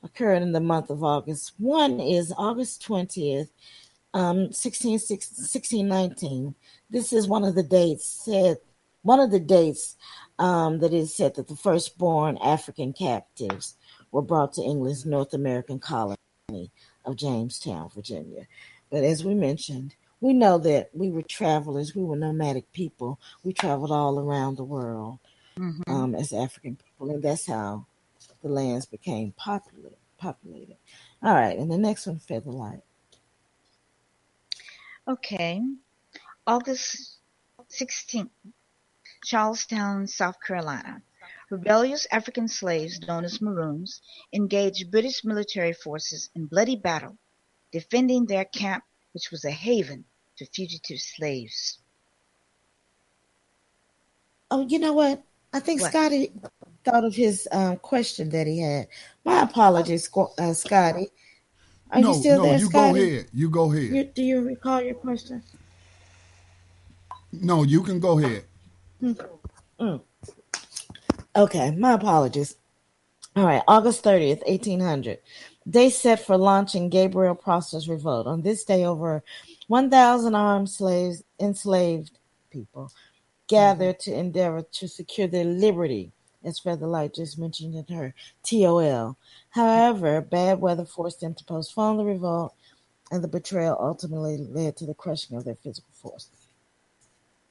occurred in the month of August. One is August 20th, 1619. This is one of the dates that is said that the firstborn African captives were brought to England's North American colony of Jamestown, Virginia. But as we mentioned, we know that we were travelers. We were nomadic people. We traveled all around the world as African people, and that's how the lands became populated. All right, and the next one, FeatherLite. Okay. August 16th, Charlestown, South Carolina. Rebellious African slaves known as Maroons engaged British military forces in bloody battle, defending their camp, which was a haven to fugitive slaves. Oh, you know what? I think Scotty thought of his question that he had. My apologies, Scotty. Are you still there, Scotty? You go ahead. Do you recall your question? No, you can go ahead. Okay, my apologies. All right, August 30th, 1800. Day set for launching Gabriel Prosper's revolt. On this day, over 1,000 armed slaves, enslaved people, gathered to endeavor to secure their liberty, as FeatherLite just mentioned in her TOL. However, bad weather forced them to postpone the revolt, and the betrayal ultimately led to the crushing of their physical forces.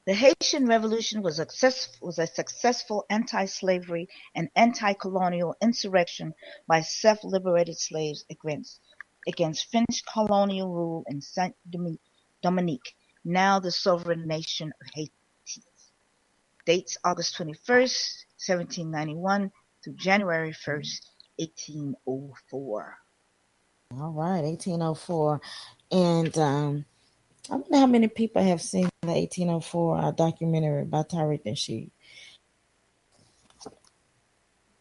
The Haitian Revolution was a successful anti-slavery and anti-colonial insurrection by self-liberated slaves against French colonial rule in Saint Dominique, now the sovereign nation of Haiti. Dates August 21st, 1791 through January 1st, 1804. All right, 1804. And I wonder how many people have seen the 1804 documentary by Tariq Nasheed.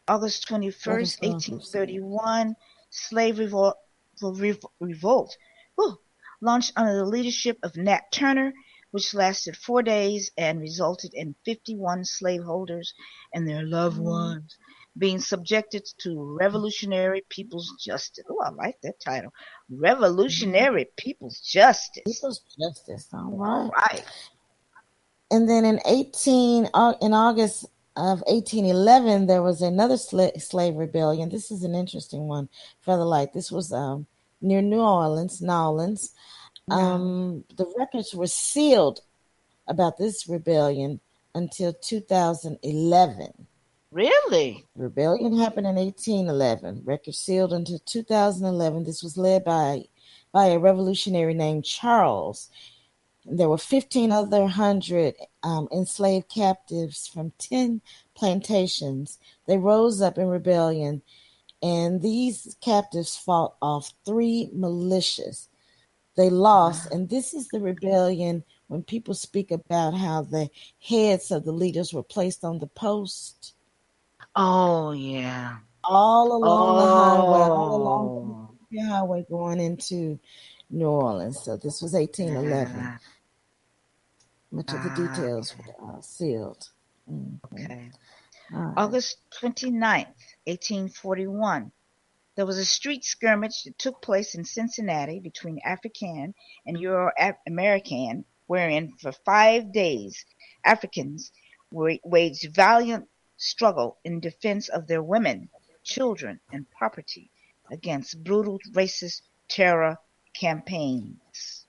August 21st, 1831, slave revolt launched under the leadership of Nat Turner, which lasted 4 days and resulted in 51 slaveholders and their loved ones being subjected to Revolutionary People's Justice. Oh, I like that title. Revolutionary People's Justice. People's Justice. All All right. right. And then in August of 1811, there was another slave rebellion. This is an interesting one, FeatherLite. This was near New Orleans. The records were sealed about this rebellion until 2011. Really? Rebellion happened in 1811. Records sealed until 2011. This was led by a revolutionary named Charles. There were 1,500 enslaved captives from 10 plantations. They rose up in rebellion, and these captives fought off 3 militias. They lost, and this is the rebellion when people speak about how the heads of the leaders were placed on the post. Oh, yeah. All along the highway going into New Orleans. So this was 1811. Yeah. Much of the details were sealed. Okay. Right. August 29th, 1841. There was a street skirmish that took place in Cincinnati between African and Euro-American, wherein for 5 days Africans waged valiant struggle in defense of their women, children, and property against brutal racist terror campaigns.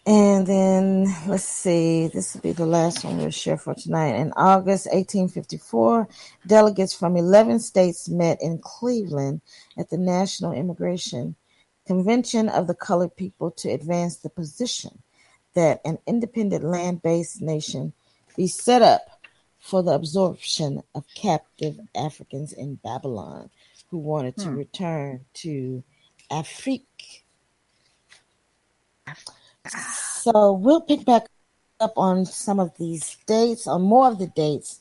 And then, let's see, this will be the last one we'll share for tonight. In August 1854, delegates from 11 states met in Cleveland at the National Immigration Convention of the Colored People to advance the position that an independent land-based nation be set up for the absorption of captive Africans in Babylon who wanted to return to Afrique. So we'll pick back up on some of these dates, on more of the dates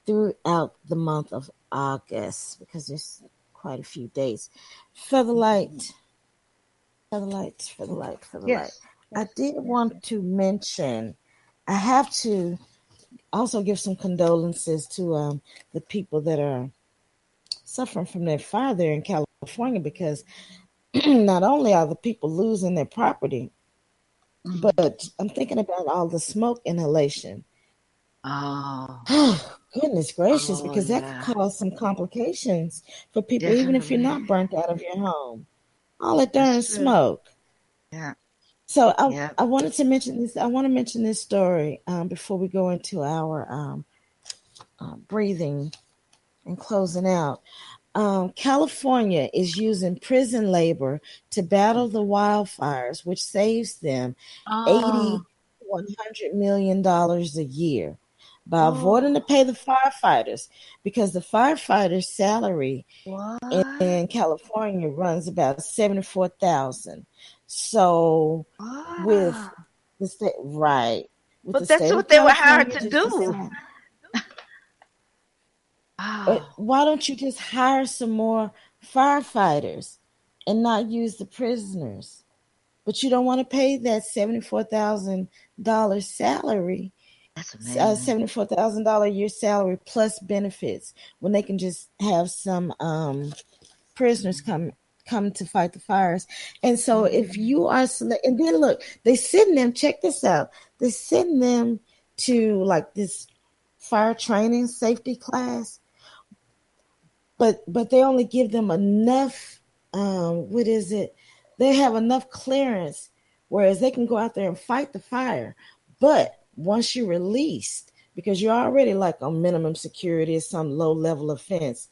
throughout the month of August, because there's quite a few dates. FeatherLite. Yes. I did want to mention, I have to also give some condolences to the people that are suffering from that fire there in California, because not only are the people losing their property, but I'm thinking about all the smoke inhalation. Oh. Goodness gracious, because that could cause some complications for people, even if you're not burnt out of your home. All that darn smoke. Yeah. So I wanted to mention this. I want to mention this story before we go into our breathing and closing out. California is using prison labor to battle the wildfires, which saves them $80 to $100 million a year by avoiding to pay the firefighters, because the firefighters' salary in California runs about $74,000. So with the state, right? With But the that's state what of they were California hired to do. Why don't you just hire some more firefighters and not use the prisoners? but you don't want to pay that $74,000 salary. That's amazing. $74,000 a year salary plus benefits when they can just have some prisoners come to fight the fires. And so if you are and then look, they send them, check this out, they send them to like this fire training safety class, but they only give them enough they have enough clearance, whereas they can go out there and fight the fire. But once you're released, because you're already like on minimum security or some low level offense,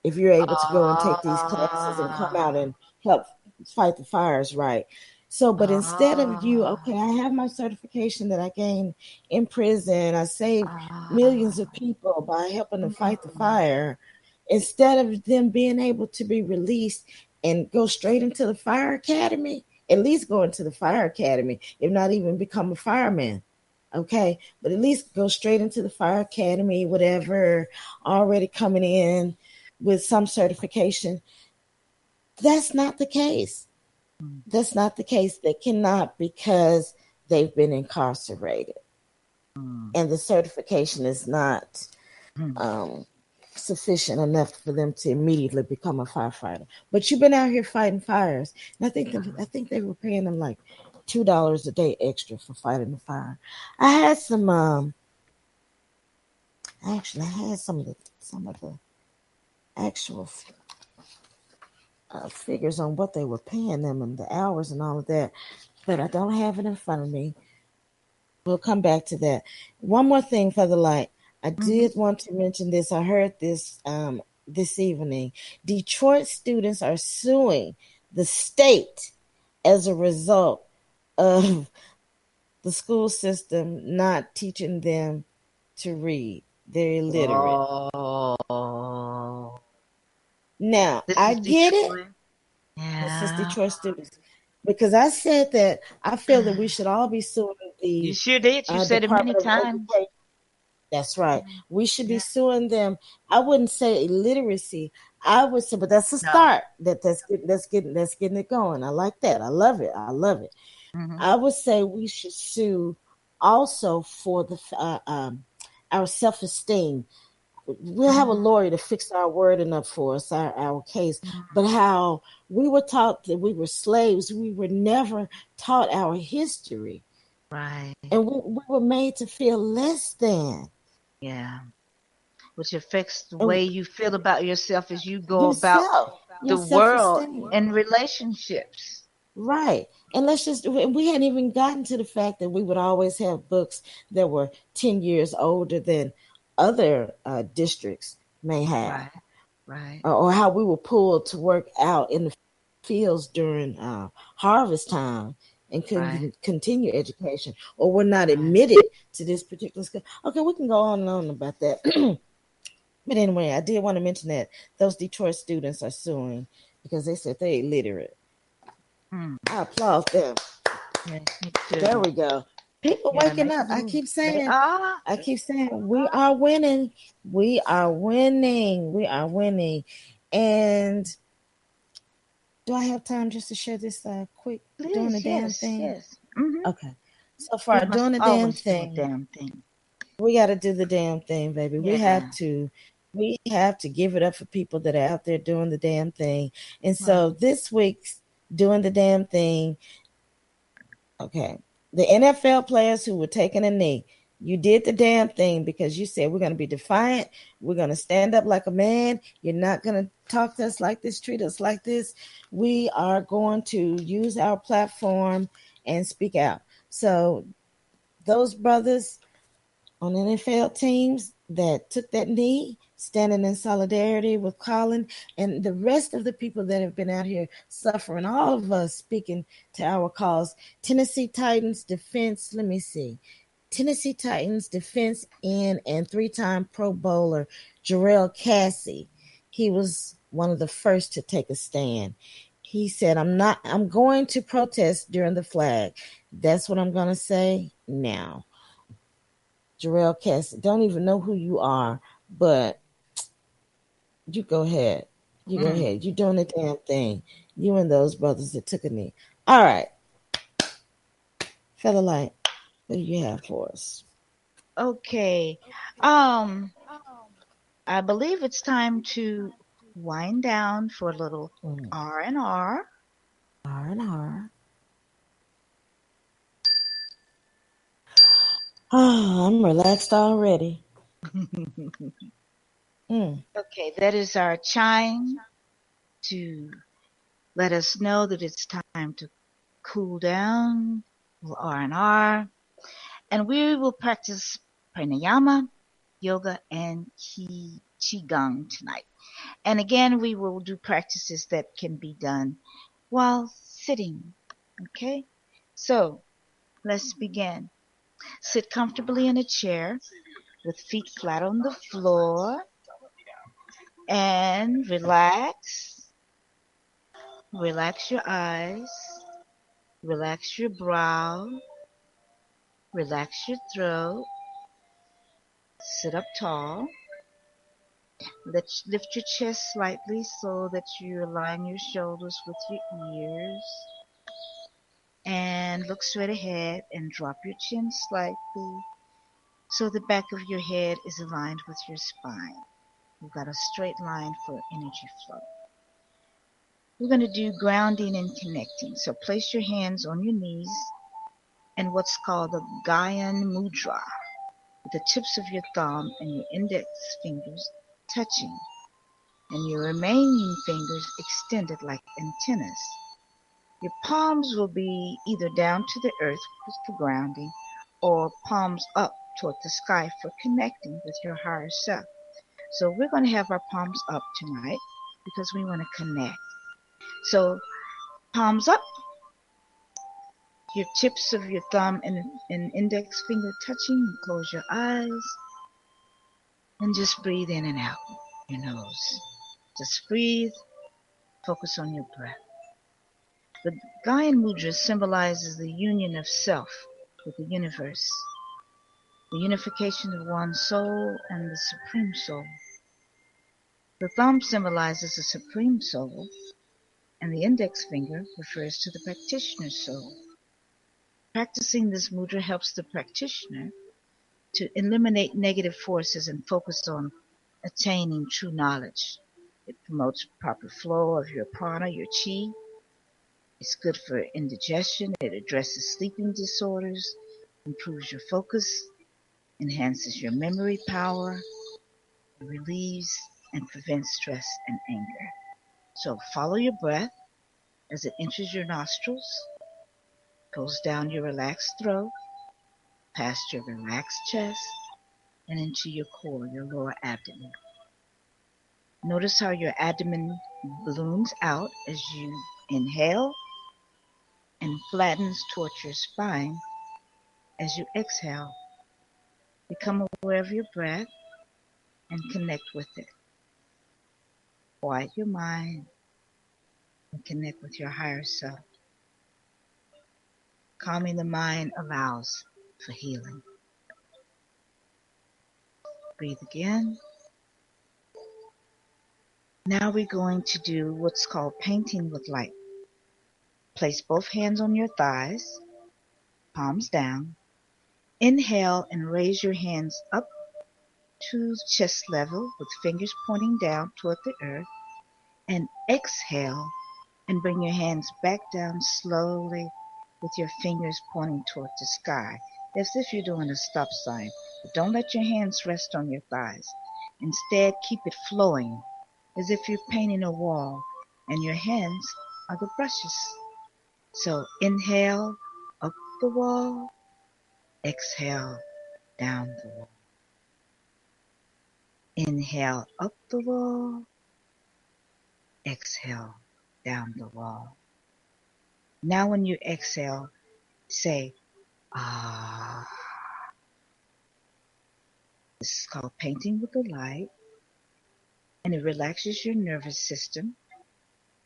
if you're able to go and take these classes and come out and help fight the fires, right? So, but instead of you, okay, I have my certification that I gained in prison, I saved millions of people by helping them fight the fire. Instead of them being able to be released and go straight into the fire academy, at least go into the fire academy, if not even become a fireman. Okay, but at least go straight into the fire academy, whatever, already coming in with some certification. That's not the case. That's not the case. They cannot, because they've been incarcerated. And the certification is not sufficient enough for them to immediately become a firefighter. But you've been out here fighting fires. And I think they were paying them like $2 a day extra for fighting the fire. I had some actually I had some of the actual figures on what they were paying them and the hours and all of that, but I don't have it in front of me. We'll come back to that. One more thing, FeatherLite. I did want to mention this. I heard this this evening. Detroit students are suing the state as a result of the school system not teaching them to read. They're illiterate. Now, I get it. Yeah. This is Detroit students. Because I said that I feel that we should all be suing the You sure did. You said it many times. Education. That's right. We should be suing them. I wouldn't say illiteracy. I would say, but that's a start. That's getting it going. I like that. I love it. I would say we should sue also for the our self-esteem. We'll have a lawyer to fix our wording up for us, our case. But how we were taught that we were slaves, we were never taught our history. Right. And we were made to feel less than. Yeah. Which affects the way you feel about yourself as you go about the world and relationships. Right. And we hadn't even gotten to the fact that we would always have books that were 10 years older than other districts may have. Right. Or how we were pulled to work out in the fields during harvest time and couldn't continue education, or were not admitted to this particular school. Okay, we can go on and on about that. But anyway, I did want to mention that those Detroit students are suing because they said they're illiterate. I applaud them. Yeah, there we go. People waking up. I keep saying, we are winning. We are winning. We are winning. And do I have time just to share this quick doing the damn thing? Yes. Okay. So for our doing the damn thing, we got to do the damn thing, baby. Yeah. We have to give it up for people that are out there doing the damn thing. And so this week's doing the damn thing, okay, the NFL players who were taking a knee, you did the damn thing because you said we're going to be defiant. We're going to stand up like a man. You're not going to talk to us like this, treat us like this. We are going to use our platform and speak out. So those brothers on NFL teams that took that knee, standing in solidarity with Colin and the rest of the people that have been out here suffering, all of us speaking to our cause. Tennessee Titans defense end and three-time Pro Bowler Jarrell Cassie. He was one of the first to take a stand. He said, I'm going to protest during the flag. That's what I'm going to say now. Jarrell Cassie, don't even know who you are, but you go ahead. You go ahead. You're doing the damn thing. You and those brothers that took a knee. All right. FeatherLite, what do you have for us? Okay. I believe it's time to wind down for a little R&R. R&R. Oh, I'm relaxed already. Okay, that is our chime to let us know that it's time to cool down, R&R, and we will practice pranayama, yoga, and qigong tonight. And again, we will do practices that can be done while sitting. Okay, so let's begin. Sit comfortably in a chair with feet flat on the floor and relax. Relax your eyes. Relax your brow. Relax your throat. Sit up tall. Lift your chest slightly so that you align your shoulders with your ears. And look straight ahead and drop your chin slightly so the back of your head is aligned with your spine. You've got a straight line for energy flow. We're going to do grounding and connecting. So place your hands on your knees in what's called the Gaian Mudra, with the tips of your thumb and your index fingers touching, and your remaining fingers extended like antennas. Your palms will be either down to the earth for grounding or palms up toward the sky for connecting with your higher self. So we're going to have our palms up tonight because we want to connect. So palms up, your tips of your thumb and index finger touching. Close your eyes and just breathe in and out your nose. Just breathe. Focus on your breath. The Gaian Mudra symbolizes the union of self with the universe, the unification of one soul and the Supreme Soul. The thumb symbolizes the Supreme Soul, and the index finger refers to the practitioner's soul. Practicing this mudra helps the practitioner to eliminate negative forces and focus on attaining true knowledge. It promotes proper flow of your prana, your chi. It's good for indigestion. It addresses sleeping disorders, improves your focus, enhances your memory power, relieves and prevents stress and anger. So follow your breath as it enters your nostrils, goes down your relaxed throat, past your relaxed chest, and into your core, your lower abdomen. Notice how your abdomen balloons out as you inhale and flattens towards your spine as you exhale. Become aware of your breath and connect with it. Quiet your mind and connect with your higher self. Calming the mind allows for healing. Breathe again. Now we're going to do what's called painting with light. Place both hands on your thighs, palms down. Inhale and raise your hands up to chest level with fingers pointing down toward the earth. And exhale and bring your hands back down slowly with your fingers pointing toward the sky, as if you're doing a stop sign. But don't let your hands rest on your thighs. Instead, keep it flowing as if you're painting a wall and your hands are the brushes. So inhale up the wall, exhale down the wall. Inhale up the wall, exhale down the wall. Now when you exhale, say, ah. This is called painting with the light, and it relaxes your nervous system,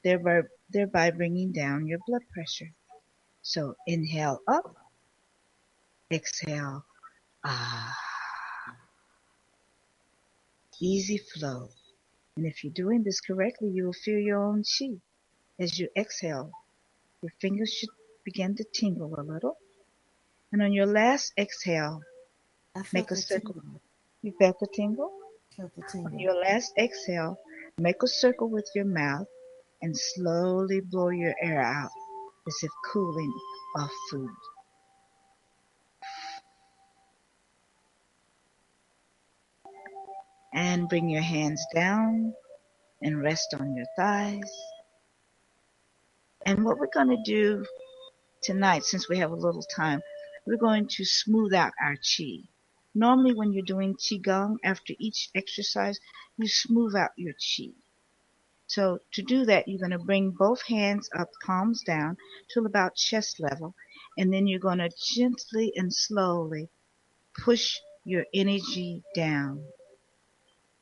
thereby bringing down your blood pressure. So inhale up, exhale, ah. Easy flow. And if you're doing this correctly, you will feel your own chi. As you exhale, your fingers should begin to tingle a little. And on your last exhale, make a circle. You felt the tingle? Felt the tingle. On your last exhale, make a circle with your mouth and slowly blow your air out as if cooling off food. And bring your hands down and rest on your thighs. And what we're going to do tonight, since we have a little time, we're going to smooth out our chi. Normally when you're doing qigong, after each exercise, you smooth out your chi. So to do that, you're going to bring both hands up, palms down, till about chest level. And then you're going to gently and slowly push your energy down.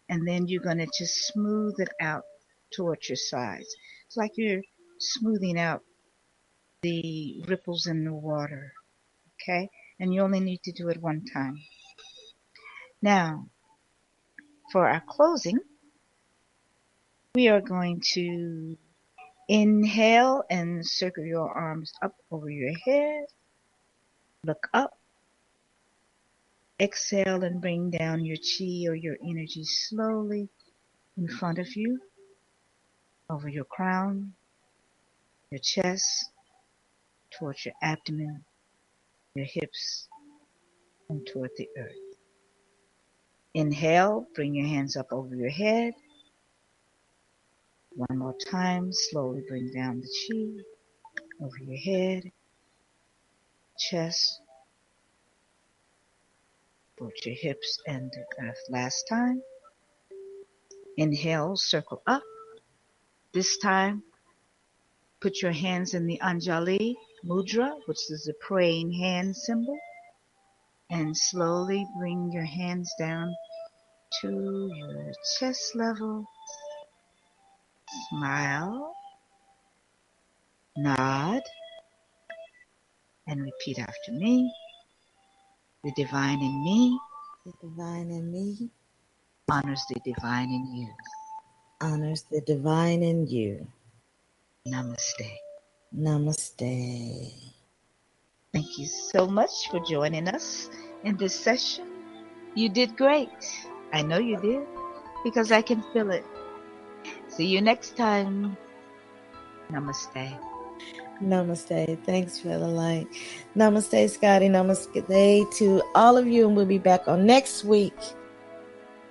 And then you're going to just smooth it out towards your sides. It's like you're smoothing out the ripples in the water. Okay? And you only need to do it one time. Now, for our closing, we are going to inhale and circle your arms up over your head. Look up. Exhale and bring down your chi or your energy slowly in front of you, over your crown, your chest, towards your abdomen, your hips, and toward the earth. Inhale, bring your hands up over your head. One more time, slowly bring down the chi over your head, chest, towards your hips and the earth. Last time. Inhale, circle up. This time, put your hands in the Anjali Mudra, which is a praying hand symbol. And slowly bring your hands down to your chest level. Smile, nod, and repeat after me. The divine in me, the divine in me, honors the divine in you. Honors the divine in you. Namaste. Namaste. Thank you so much for joining us in this session. You did great. I know you did, because I can feel it. See you next time. Namaste. Namaste. Thanks, FeatherLite. Namaste, Scotty. Namaste to all of you, and we'll be back on next week.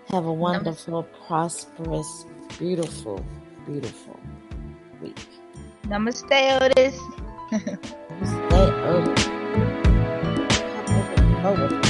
Have a wonderful, prosperous, beautiful, beautiful week. Namaste, Otis. Namaste, Otis.